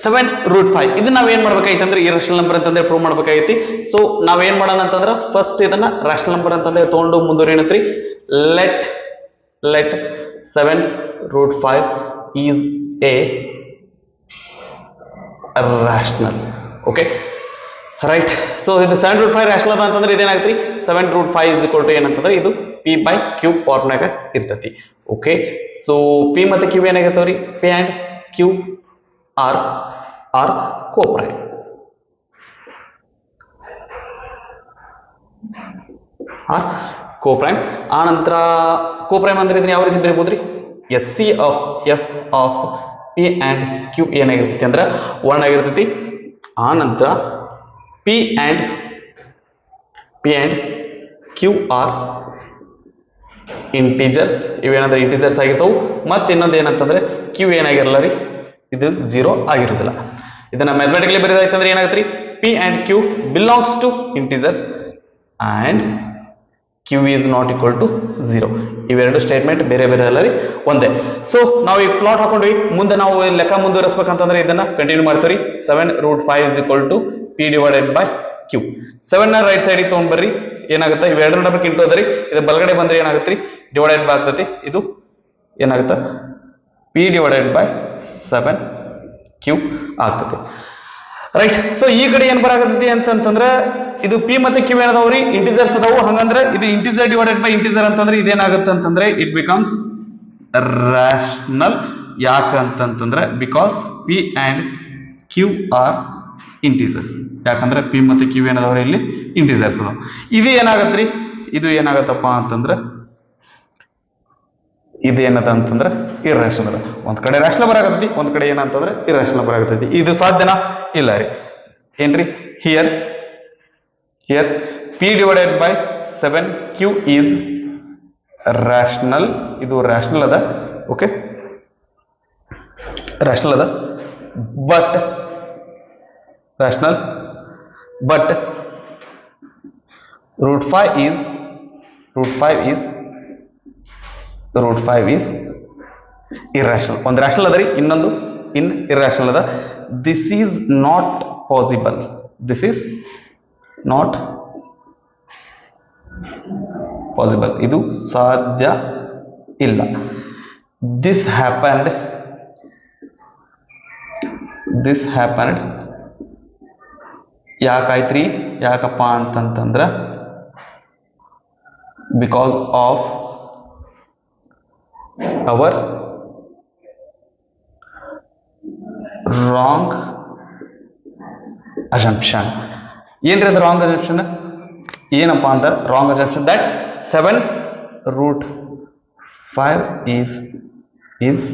7√5. ಇದನ್ನ ನಾವೇನ್ ಮಾಡ್ಬೇಕಾಯ್ತಂದ್ರೆ ಇರೇಷನಲ್ ನಂಬರ್ ಅಂತಂದ್ರೆ ಪ್ರೂವ್ ಮಾಡ್ಬೇಕಾಗೈತಿ. ಸೊ ನಾವೇನ್ ಮಾಡೋಣ ಅಂತಂದ್ರೆ ಫಸ್ಟ್ ಇದನ್ನ ರಾಷನಲ್ ನಂಬರ್ ಅಂತಂದ್ರೆ ತಗೊಂಡು ಮುಂದುವರಿಯಣತ್ರಿ. Let 7√5 is a rational. Okay right. So ಇದು 7√5 ರಾಷನಲ್ ಅದ ಅಂತಂದ್ರೆ ಇದೇನಾಗ್ತ್ರಿ, 7√5 ಇಸ್ ಈಕ್ವಲ್ ಟು ಏನಂತಂದ್ರೆ ಇದು P/Q ಫಾರ್ಮ್ನಾಗ ಇರ್ತೈತಿ. ಓಕೆ, ಸೊ P ಮತ್ತೆ Q ಏನಾಗಿರ್ತಾವ್ರಿ, P and Q are coprime. Coprime ಆ ನಂತರ ಕೋಪ್ರೈಮ್ ಅಂದ್ರೆ ಇದನ್ನ ಯಾವ ರೀತಿ ಬರೀಬಹುದ್ರಿ, HC of F of P and Q ಏನಾಗಿರ್ತೈತಿ ಅಂದ್ರೆ 1 ಆಗಿರ್ತೈತಿ. ಆ ನಂತರ P and Q are integers, ಇವೇನಂದ್ರೆ ಇಂಟೀಜರ್ಸ್ ಆಗಿರ್ತಾವು. ಮತ್ತೆ ಇನ್ನೊಂದು ಏನಂತಂದ್ರೆ Q ಏನಾಗಿರಲ್ಲ ರೀ, ಇದು 0 ಆಗಿರೋದಿಲ್ಲ. ಇದನ್ನ ಮ್ಯಾಥಮೆಟಿಕಲಿ ಬರೆದಾಯ್ತಂದ್ರೆ ಏನಾಗುತ್ತೆ, P and Q belongs to integers and Q is not equal to 0. ಇವೆರಡು ಸ್ಟೇಟ್ಮೆಂಟ್ ಬೇರೆ ಬೇರೆ ಅಲ್ಲ ರೀ, ಒಂದೇ. ಸೊ ನಾವು ಈ ಪ್ಲಾಟ್ ಹಾಕೊಂಡ್ವಿ, ಮುಂದೆ ನಾವು ಲೆಕ್ಕ ಮುಂದುವರಿಸಬೇಕಂತಂದ್ರೆ ಇದನ್ನ ಕಂಟಿನ್ಯೂ ಮಾಡ್ತೀವಿ. 7√5 ಇಸ್ ಈಕ್ವಲ್ ಟು P/Q. 7 ನ ರೈಟ್ ಸೈಡ್ ತಗೊಂಡ್ ಬರ್ರಿ, ಏನಾಗುತ್ತೆ ಇವೆರಡು ನಡಬೇಕು ಇಂಟು ಅದರಿ, ಇದು ಬಲಗಡೆ ಬಂದ್ರೆ ಏನಾಗುತ್ತೆ ಡಿವೈಡೆಡ್ ಬೈ ಆಗ್ತತಿ. ಇದು ಏನಾಗುತ್ತೆ P/7Q ಆಗ್ತದೆ. ರೈಟ್. ಸೊ ಈ ಕಡೆ ಏನ್ ಬರಾಕತ್ತೈತಿ ಅಂತಂದ್ರೆ ಇದು P ಮತ್ತೆ Q ಏನದಾವ್ರಿ, ಇಂಟಿಜರ್ಸ್ ಅದಾವು. ಹಂಗಂದ್ರೆ ಇದು ಇಂಟಿಜರ್ ಡಿವೈಡೆಡ್ ಬೈ ಇಂಟಿಜರ್ ಅಂತಂದ್ರೆ ಇದೇನಾಗುತ್ತೆ ಅಂತಂದ್ರೆ ಇಟ್ ಬಿಕಮ್ಸ್ ರಾಷನಲ್. ಯಾಕಂತಂದ್ರೆ because P and Q are integers. ಯಾಕಂದ್ರೆ P ಮತ್ತೆ Q ಏನದಾವ್ರಿ ಇಲ್ಲಿ ಇಂಟಿಜರ್ಸ್ ಅದಾವ. ಇದು ಏನಾಗತ್ರಿ, ಇದು ಏನಾಗತ್ತಪ್ಪ ಅಂತಂದ್ರೆ ಇದು ಏನದ ಅಂತಂದ್ರೆ ಇರ್ರೇಷನಲ್. ಒಂದ್ ಕಡೆ ರಾಷನಲ್ ಬರಾಕತ್ತೈತಿ, ಒಂದ್ ಕಡೆ ಏನಂತಂದ್ರೆ ಇರ್ರೇಷನಲ್ ಬರಾಕತ್ತೈತಿ. ಇದು ಸಾಧ್ಯನಾ, ಇಲ್ಲ ರೀ. ಏನ್ರಿ, ಹಿಯರ್ P/7Q ಈಸ್ ರಾಷನಲ್. ಇದು ರಾಷನಲ್ ಅದ. ಓಕೆ, ರಾಷನಲ್ ಅದ, ಬಟ್ √5 is irrational. ಒಂದು ರಾಷನಲ್ ಅದ ರೀ, ಇನ್ನೊಂದು ಇರ್ರಾಷನಲ್ ಅದ. This is not possible. ಇದು ಸಾಧ್ಯ ಇಲ್ಲ. ದಿಸ್ ಹ್ಯಾಪನ್ಡ್ ಯಾಕಾಯ್ತ್ರಿ, ಯಾಕಪ್ಪ ಅಂತಂತಂದ್ರ because of our wrong assumption. ಏನ್ರಿ ಅದು ರಾಂಗ್ ಅಸಂಪ್ಷನ್, ಏನಪ್ಪಾ ಅಂತ wrong assumption that 7√5 is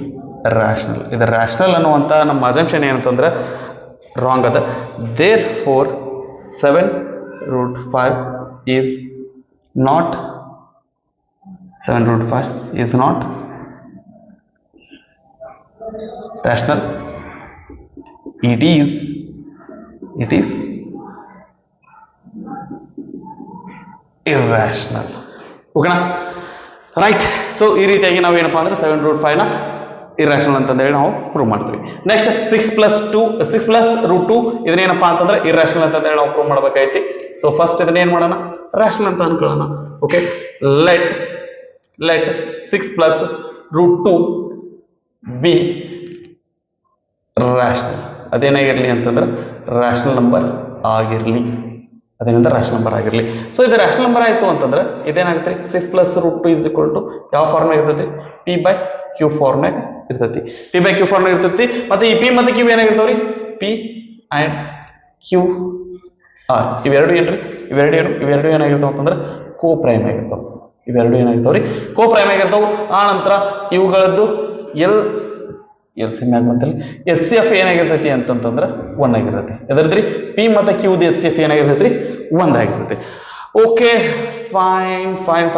rational. ಇದು ರಾಷನಲ್ ಅನ್ನುವಂತ ನಮ್ಮ ಅಸಂಪ್ಷನ್ ಏನಂತಂದ್ರೆ ರಾಂಗ್ ಅದ. Therefore 7√5 is not rational. It is irrational. ಓಕೆನಾ, ರೈಟ್. ಸೊ ಈ ರೀತಿಯಾಗಿ ನಾವು ಏನಪ್ಪಾ ಅಂದ್ರೆ 7√5 ನ ಇರ್ರಾಷನಲ್ ಅಂತಂದೇಳಿ ನಾವು ಪ್ರೂವ್ ಮಾಡ್ತೀವಿ. ನೆಕ್ಸ್ಟ್ 6+2 ಇದನ್ನೇನಪ್ಪಾ ಅಂತಂದ್ರೆ ಇರ್ರಾಷನಲ್ ಅಂತಂದೇಳಿ ನಾವು ಪ್ರೂವ್ ಮಾಡ್ಬೇಕಾಯ್ತಿ. ಸೊ ಫಸ್ಟ್ ಇದನ್ನ ಏನ್ ಮಾಡೋಣ, ರಾಷನಲ್ ಅಂತ ಅನ್ಕೊಳ್ಳೋಣ. Okay, let 6+2 be rational. ಅದೇನಾಗಿರ್ಲಿ ಅಂತಂದ್ರೆ ರಾಷನಲ್ ನಂಬರ್ ಆಗಿರ್ಲಿ. ಸೊ ಇದು ರಾಷನಲ್ ನಂಬರ್ ಆಯ್ತು ಅಂತಂದ್ರೆ ಇದೇನಾಗುತ್ತೆ, 6+2 ಇಸ್ ಈಕ್ವಲ್ ಟು ಯಾವ ಫಾರ್ಮ್ ಇರ್ತೈತಿ, P/Q ಫಾರ್ಮ್ ಇರ್ತೈತಿ. P/Q ಫಾರ್ಮ್ ಇರ್ತೈತಿ. ಮತ್ತೆ ಈ P ಮತ್ತೆ Q ಏನಾಗಿರ್ತಾವ್ರಿ, P ಅಂಡ್ Q ಆರ್ ಇವೆರಡು ಏನ್ರಿ, ಇವೆರಡು ಏನಾಗಿರ್ತಾವ ಅಂತಂದ್ರೆ ಕೋಪ್ರೈಮ್ ಆಗಿರ್ತಾವ. ಇವೆರಡು ಏನಾಗಿರ್ತಾವ್ರಿ, ಕೋಪ್ರೈಮ್ ಆಗಿರ್ತಾವ. ಆ ನಂತರ ಇವುಗಳದ್ದು HCF ಏನಾಗಿರ್ತೈತಿ ಅಂತಂದ್ರೆ 1 ಆಗಿರ್ತೈತಿ. ಎದರ್ದ್ರಿ, P ಮತ್ತೆ Q HCF ಏನಾಗಿರ್ತೈತಿ, 1 ಆಗಿರ್ತೈತಿ. Okay, fine.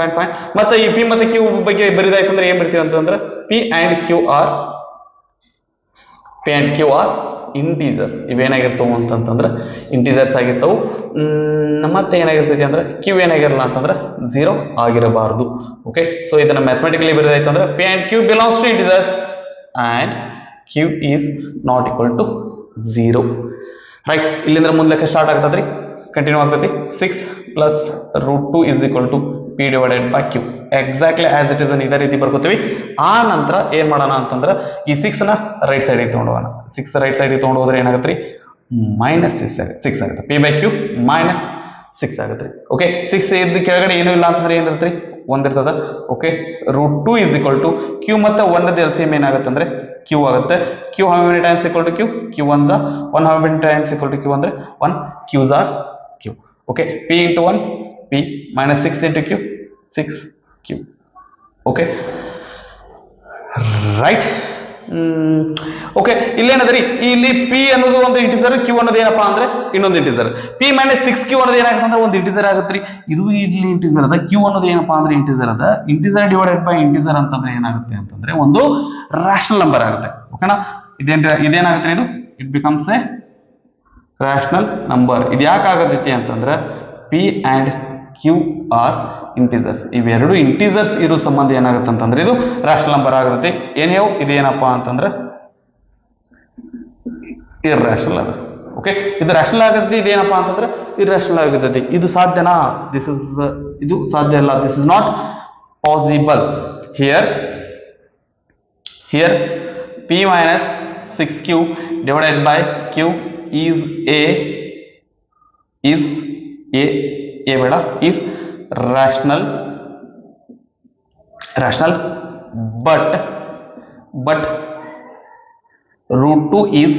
ಮತ್ತೆ ಈ P ಮತ್ತೆ Q ಬಗ್ಗೆ ಬರಿದಾಯ್ತಂದ್ರೆ ಏನ್ ಬರ್ತೀವಿ ಅಂತಂದ್ರೆ P and Q are integers. ಇವೇನಾಗಿರ್ತಾವ ಅಂತಂದ್ರೆ ಇಂಟೀಜರ್ಸ್ ಆಗಿರ್ತಾವು. ಮತ್ತೆ ಏನಾಗಿರ್ತೈತಿ ಅಂದ್ರೆ ಕ್ಯೂ ಏನಾಗಿರಲ್ಲ ಅಂತಂದ್ರೆ 0 ಆಗಿರಬಾರದು. ಓಕೆ, ಸೊ ಇದನ್ನ ಮ್ಯಾಥಮೆಟಿಕಲಿ ಬರೆದಾಯ್ತು ಅಂದ್ರೆ P and Q belongs to integers and Q is not equal to 0. Right, ಇಲ್ಲಿಂದ ಮುಂದೆ ಲೆಕ್ಕ ಸ್ಟಾರ್ಟ್ ಆಗ್ತದ್ರಿ, ಕಂಟಿನ್ಯೂ ಆಗ್ತೈತಿ. 6 plus root 2 is equal to P divided by Q. Exactly as it is ಇದೇ ರೀತಿ ಬರ್ಕೋತೀವಿ. ಆ ನಂತರ ಏನ್ ಮಾಡೋಣ ಅಂತಂದ್ರೆ ಈ 6 ನ ರೈಟ್ ಸೈಡಿಗೆ ತೊಗೊಂಡೋಗೋಣ. 6 ರೈಟ್ ಸೈಡಿಗೆ ತೊಗೊಂಡು ಹೋದ್ರೆ ಏನಾಗುತ್ತೆ ರೀ, -6 ಆಗುತ್ತೆ. ಪಿ ಬೈ ಕ್ಯೂ -6 ಆಗುತ್ತೆ. ಓಕೆ, 6 ಇದ್ದ ಕೆಳಗಡೆ ಏನೂ ಇಲ್ಲ ಅಂತಂದ್ರೆ ಏನಿರುತ್ತೆ ರೀ, 1 ಇರ್ತದ. Okay, root 2 is equal to Q ಮತ್ತೆ 1 LCM ಏನಾಗುತ್ತೆ ಅಂದ್ರೆ ಕ್ಯೂ ಆಗುತ್ತೆ. Q how many times equal to Q, Q 1 1 how many times equal to Q ಅಂದ್ರೆ 1 Qs are Q. Okay, P into 1 P -6 into Q 6 Q. Okay, right. Okay, ಇಲ್ಲೇನದ್ರಿ, ಇಲ್ಲಿ P ಅನ್ನೋದು ಒಂದು integer, Q ಅನ್ನೋದು ಏನಪ್ಪಾ ಅಂದ್ರೆ ಇನ್ನೊಂದು ಇಂಟಿಜರ್. ಪಿ -6 ಕ್ಯೂ ಅನ್ನೋದು ಏನಾಗುತ್ತೆ ಅಂದ್ರೆ ಒಂದು ಇಂಟಿಜರ್ ಆಗುತ್ತೆ. ಇದು ಇಲ್ಲಿ ಇಂಟಿಜರ್ ಅದ, ಕ್ಯೂ ಅನ್ನೋದು ಏನಪ್ಪಾ ಅಂದ್ರೆ ಇಂಟಿಜರ್ ಅದ. ಇಂಟಿಜರ್ ಡಿವೈಡೆಡ್ ಬೈ ಇಂಟಿಜರ್ ಅಂತಂದ್ರೆ ಏನಾಗುತ್ತೆ ಅಂತಂದ್ರೆ ಒಂದು ರಾಷನಲ್ ನಂಬರ್ ಆಗುತ್ತೆ. ಓಕೆನಾ, ಇದೇನಾಗುತ್ತೆ, ಇದು it becomes a rational number. ಇದು ಯಾಕೆ ಆಗತೈತಿ ಅಂತಂದ್ರೆ P and Q are integers. ಇವೆರಡು ಇಂಟಿಜರ್ಸ್ ಇರೋ ಸಂಬಂಧ ಏನಾಗುತ್ತೆ ಅಂತಂದ್ರೆ ಇದು ರಾಷನಲ್ ನಂಬರ್ ಆಗುತ್ತೆ. ಏನೇವು ಇದೇನಪ್ಪಾ ಅಂತಂದ್ರೆ ಇರ್ರಾಷನಲ್ ಅದ. ಓಕೆ, ಇದು ರಾಷನಲ್ ಆಗುತ್ತೆ, ಇದೇನಪ್ಪಾ ಅಂತಂದ್ರೆ ಇರ್ರಾಷನಲ್ ಆಗುತ್ತೆ. ಇದು ಸಾಧ್ಯನಾ? ಇದು ಸಾಧ್ಯ ಅಲ್ಲ. This is not possible. Here p minus 6q divided by q is rational, but root 2 is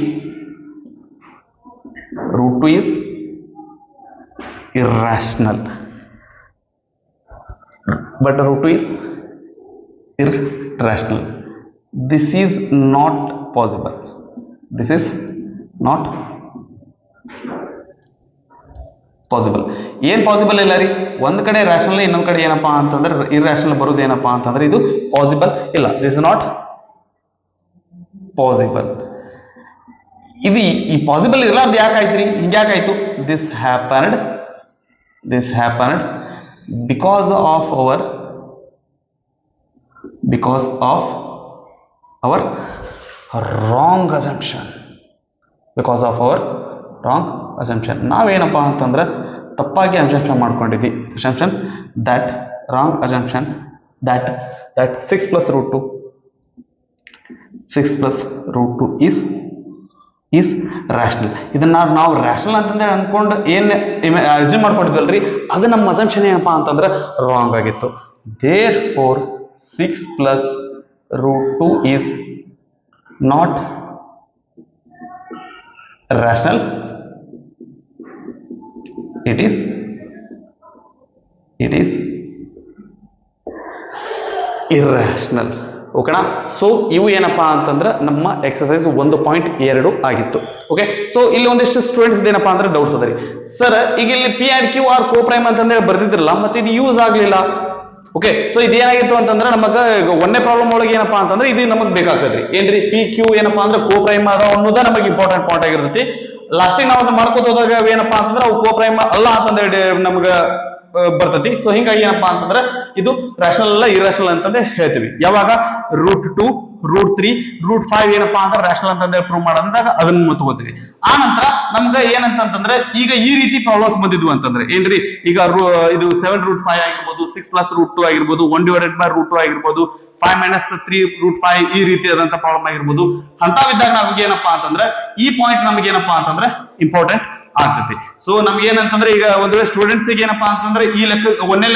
irrational. But root 2 is irrational. This is not possible. This is not possible. ಏನ್ possible ಇಲ್ಲ ರೀ, ಒಂದ್ ಕಡೆ ರ್ಯಾಷನಲ್, ಇನ್ನೊಂದ್ ಕಡೆ ಏನಪ್ಪಾ ಅಂತಂದ್ರೆ irrational ಬರೋದು ಏನಪ್ಪಾ ಅಂತಂದ್ರೆ ಇದು ಪಾಸಿಬಲ್ ಇಲ್ಲ. This is not possible. ಇದು ಈ ಪಾಸಿಬಲ್ ಇಲ್ಲ, ಅದು ಯಾಕಾಯ್ತು ರೀ, ಹಿಂಗ್ಯಾಕಾಯ್ತು? This happened because of our wrong assumption. ನಾವೇನಪ್ಪಾ ಅಂತಂದ್ರೆ ತಪ್ಪಾಗಿ ಅಸಂಪ್ಷನ್ ಮಾಡ್ಕೊಂಡಿದ್ವಿ. Wrong assumption that 6 plus root 2 is rational. ಇದನ್ನ ನಾವು rational ಅಂತಂದ್ರೆ ಅನ್ಕೊಂಡು ಏನ್ ಅಸ್ಯೂಮ್ ಮಾಡ್ಕೊಂಡಿದ್ವಲ್ರಿ, ಅದು ನಮ್ಮ ಅಸಂಪ್ಷನ್ ಏನಪ್ಪಾ ಅಂತಂದ್ರೆ ರಾಂಗ್ ಆಗಿತ್ತು. therefore 6 plus root 2 is not rational. It is irrational. ಓಕೆನಾ, ಸೊ ಇವು ಏನಪ್ಪಾ ಅಂತಂದ್ರೆ ನಮ್ಮ ಎಕ್ಸರ್ಸೈಸ್ 1.2 ಆಗಿತ್ತು. ಓಕೆ, ಸೊ ಇಲ್ಲಿ ಒಂದಿಷ್ಟು ಸ್ಟೂಡೆಂಟ್ಸ್ ಏನಪ್ಪಾ ಅಂದ್ರೆ ಡೌಟ್ಸ್ ಅದ ರೀ, ಸರ್ ಈಗ ಇಲ್ಲಿ P and Q are coprime ಅಂತಂದ್ರೆ ಬರ್ದಿದ್ರಲ್ಲ, ಮತ್ತೆ ಇದು ಯೂಸ್ ಆಗ್ಲಿಲ್ಲ. ಓಕೆ, ಸೊ ಇದೇನಾಗಿತ್ತು ಅಂತಂದ್ರೆ ನಮಗ ಒಂದೇ ಪ್ರಾಬ್ಲಮ್ ಒಳಗೆ ಏನಪ್ಪಾ ಅಂತಂದ್ರೆ ಇದು ನಮಗ್ ಬೇಕಾಗ್ತದ್ರಿ. ಏನ್ರಿ, ಪಿ ಕ್ಯೂ ಏನಪ್ಪಾ ಅಂದ್ರೆ ಕೋ ಪ್ರೈಮ್ ಅದ ಅನ್ನೋದ ನಮಗೆ ಇಂಪಾರ್ಟೆಂಟ್ ಪಾಯಿಂಟ್ ಆಗಿರ್ತೈತಿ. ಲಾಸ್ಟಿಗೆ ನಾವು ಅದನ್ನ ಮಾಡ್ಕೋತ ಹೋದಾಗ ಏನಪ್ಪಾ ಅಂತಂದ್ರೆ ಅವು ಕೋ ಪ್ರೈಮ್ ಅಲ್ಲ ಅಂತಂದ್ರೆ ನಮ್ಗ ಬರ್ತೈತಿ. ಸೊ ಹಿಂಗಾಗಿ ಏನಪ್ಪಾ ಅಂತಂದ್ರೆ ಇದು ರಾಷನಲ್ ಅಲ್ಲ, ಇರ್ರಾಷನಲ್ ಅಂತಂದ್ರೆ ಹೇಳ್ತೀವಿ. ಯಾವಾಗ ರೂಟ್ 2 ರೂಟ್ 3 ರೂಟ್ 5 ಏನಪ್ಪಾ ಅಂದ್ರೆ ರಾಷನಲ್ ಅಂತಂದ್ರೆ ಪ್ರೂವ್ ಮಾಡಂದಾಗ ಅದನ್ನ ತಗೋತೀವಿ. ಆ ನಂತರ ನಮ್ಗ ಏನಂತಂದ್ರೆ ಈಗ ಈ ರೀತಿ ಪ್ರಾಬ್ಲಮ್ಸ್ ಬಂದಿದ್ವು ಅಂತಂದ್ರೆ ಏನ್ರಿ, ಈಗ ಇದು 7 ರೂಟ್ 5 ಆಗಿರ್ಬೋದು, 6 ಪ್ಲಸ್ ರೂಟ್ 2 ಆಗಿರ್ಬೋದು, 1 ಡಿವೈಡೆಡ್ ಬೈ ರೂಟ್ 2 ಆಗಿರ್ಬೋದು, 5 ಮೈನಸ್ 3 ರೂಟ್ 5 ಈ ರೀತಿ ಆದಂತ ಪ್ರಾಬ್ಲಮ್ ಆಗಿರ್ಬೋದು. ಅಂತಾವಿದ್ದಾಗ ನಮ್ಗೆ ಏನಪ್ಪಾ ಅಂತಂದ್ರೆ ಈ ಪಾಯಿಂಟ್ ನಮ್ಗೆ ಏನಪ್ಪಾ ಅಂತಂದ್ರೆ ಇಂಪಾರ್ಟೆಂಟ್ ಆಗ್ತೈತಿ. ಸೊ ನಮ್ಗೆ ಏನಂತಂದ್ರೆ ಈಗ ಒಂದ್ ವೇಳೆ ಸ್ಟೂಡೆಂಟ್ಸ್ ಏನಪ್ಪಾ ಅಂತಂದ್ರೆ ಈ ಲೆಕ್ಕ ಒಂದನೇ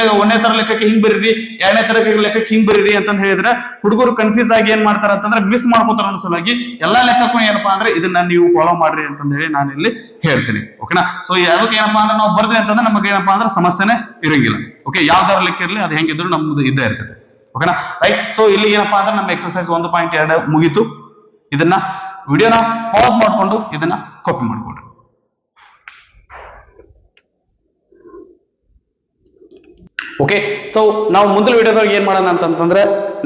ತರ ಲೆಕ್ಕಕ್ಕೆ ಹಿಂಗ್ ಬರೀರಿ, ಎರಡನೇ ತರ ಲೆಕ್ಕಕ್ಕೆ ಹಿಂಗ್ ಬರೀರಿ ಅಂತ ಹೇಳಿದ್ರೆ ಹುಡುಗರು ಕನ್ಫ್ಯೂಸ್ ಆಗಿ ಏನ್ ಮಾಡ್ತಾರ ಅಂತಂದ್ರೆ ಮಿಸ್ ಮಾಡ್ಕೋತಾರ ಅನ್ನೋ ಸಲುವಾಗಿ ಎಲ್ಲಾ ಲೆಕ್ಕಕ್ಕೂ ಏನಪ್ಪಾ ಅಂದ್ರೆ ಇದನ್ನ ನೀವು ಫಾಲೋ ಮಾಡ್ರಿ ಅಂತ ಹೇಳಿ ನಾನು ಇಲ್ಲಿ ಹೇಳ್ತೀನಿ. ಓಕೆನಾ, ಸೊ ಅದಕ್ಕೆ ಏನಪ್ಪಾ ಅಂದ್ರೆ ನಾವು ಬರ್ದ್ವಿ ಅಂತಂದ್ರೆ ನಮಗೆ ಏನಪ್ಪಾ ಅಂದ್ರೆ ಸಮಸ್ಯೆನೇ ಇರಂಗಿಲ್ಲ. ಓಕೆ, ಯಾವ್ದಾರ ಲೆಕ್ಕ ಇರಲಿ ಅದು ಹೆಂಗಿದ್ರು ನಮ್ದು ಇದ್ದೇ ಇರ್ತದೆ. ಓಕೆನಾ, ರೈಟ್. ಸೊ ಇಲ್ಲಿ ಏನಪ್ಪಾ ಅಂದ್ರೆ ನಮ್ಮ ಎಕ್ಸರ್ಸೈಸ್ 1.2 ಮುಗೀತು. ಇದನ್ನ ವಿಡಿಯೋನ ಪಾಸ್ ಮಾಡ್ಕೊಂಡು ಇದನ್ನ ಕಾಪಿ ಮಾಡ್ಕೊಡ್ರಿ. ಓಕೆ, ಸೊ ನಾವು ಮುಂದಿನ ವಿಡಿಯೋದಾಗ ಏನ್ ಮಾಡೋಣ ಅಂತಂದ್ರೆ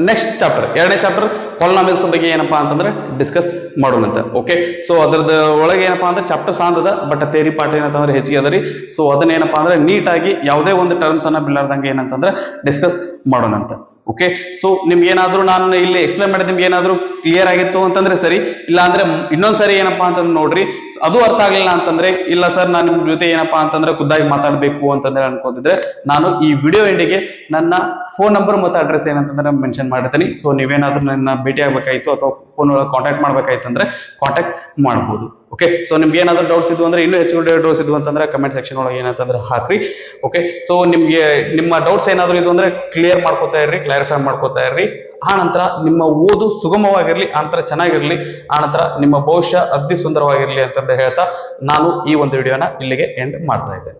ನೆಕ್ಸ್ಟ್ ಚಾಪ್ಟರ್, ಎರಡನೇ ಚಾಪ್ಟರ್ ಪಾಲಿನಾಮಿಯಲ್ಸ್ ಬಗ್ಗೆ ಏನಪ್ಪಾ ಅಂತಂದ್ರೆ ಡಿಸ್ಕಸ್ ಮಾಡೋಣಂತ. ಓಕೆ, ಸೊ ಅದ್ರದ್ದು ಒಳಗೆ ಏನಪ್ಪಾ ಅಂದ್ರೆ ಚಾಪ್ಟರ್ ಸಾಂದದ ಬಟ್ ಥಿಯರಿ ಪಾರ್ಟ್ ಏನಂತಂದ್ರೆ ಹೆಚ್ಚಿಗೆ ಅದರಿ. ಸೊ ಅದನ್ನ ಏನಪ್ಪಾ ಅಂದ್ರೆ ನೀಟಾಗಿ ಯಾವುದೇ ಒಂದು ಟರ್ಮ್ಸ್ ಅನ್ನ ಬಿಡ್ಲಾರ್ದಂಗೆ ಏನಂತಂದ್ರೆ ಡಿಸ್ಕಸ್ ಮಾಡೋಣಂತ. ಓಕೆ, ಸೊ ನಿಮ್ಗೆ ಏನಾದ್ರು ನಾನು ಇಲ್ಲಿ ಎಕ್ಸ್ಪ್ಲೈನ್ ಮಾಡಿದ ನಿಮ್ಗೆ ಏನಾದ್ರು ಕ್ಲಿಯರ್ ಆಗಿತ್ತು ಅಂತಂದ್ರೆ ಸರಿ, ಇಲ್ಲ ಅಂದ್ರೆ ಇನ್ನೊಂದ್ಸರಿ ಏನಪ್ಪಾ ಅಂತಂದ್ರೆ ನೋಡ್ರಿ, ಅದು ಅರ್ಥ ಆಗ್ಲಿಲ್ಲ ಅಂತಂದ್ರೆ ಇಲ್ಲ ಸರ್ ನಾನು ನಿಮ್ ಜೊತೆ ಏನಪ್ಪಾ ಅಂತಂದ್ರೆ ಖುದ್ದಾಗಿ ಮಾತಾಡ್ಬೇಕು ಅಂತಂದ್ರೆ ಅನ್ಕೋತಿದ್ರೆ ನಾನು ಈ ವಿಡಿಯೋ ಎಂಡಿಗೆ ನನ್ನ ಫೋನ್ ನಂಬರ್ ಮತ್ತು ಅಡ್ರೆಸ್ ಏನಂತಂದ್ರೆ ಮೆನ್ಷನ್ ಮಾಡಿರ್ತೀನಿ. ಸೊ ನೀವೇನಾದ್ರೂ ನನ್ನ ಭೇಟಿ ಆಗ್ಬೇಕಾಯ್ತು ಅಥವಾ ಫೋನ್ ಒಳಗೆ ಕಾಂಟ್ಯಾಕ್ಟ್ ಮಾಡ್ಬೇಕಾಯ್ತು ಅಂದ್ರೆ ಕಾಂಟ್ಯಾಕ್ಟ್ ಮಾಡ್ಬೋದು. ಓಕೆ, ಸೊ ನಿಮ್ಗೆ ಏನಾದ್ರು ಡೌಟ್ಸ್ ಇದ್ವು ಅಂದ್ರೆ ಇನ್ನೂ ಹೆಚ್ಚು ಡೌಟ್ಸ್ ಇದ್ವು ಅಂತಂದ್ರೆ ಕಮೆಂಟ್ ಸೆಕ್ಷನ್ ಒಳಗೆ ಏನಂತಂದ್ರೆ ಹಾಕ್ರಿ. ಓಕೆ, ಸೊ ನಿಮ್ಗೆ ನಿಮ್ಮ ಡೌಟ್ಸ್ ಏನಾದ್ರು ಇದ್ವು ಅಂದ್ರೆ ಕ್ಲಿಯರ್ ಮಾಡ್ಕೋತಾ ಇರ್ರಿ, ಕ್ಲಾರಿಫೈ ಮಾಡ್ಕೋತಾ ಇರ್ರಿ. ಆ ನಂತರ ನಿಮ್ಮ ಓದು ಸುಗಮವಾಗಿರ್ಲಿ, ಆ ನಂತರ ಚೆನ್ನಾಗಿರ್ಲಿ, ಆ ನಂತರ ನಿಮ್ಮ ಭವಿಷ್ಯ ಅತಿ ಸುಂದರವಾಗಿರ್ಲಿ ಅಂತ ಹೇಳ್ತಾ ನಾನು ಈ ಒಂದು ವಿಡಿಯೋನ ಇಲ್ಲಿಗೆ ಎಂಡ್ ಮಾಡ್ತಾ ಇದ್ದೇನೆ.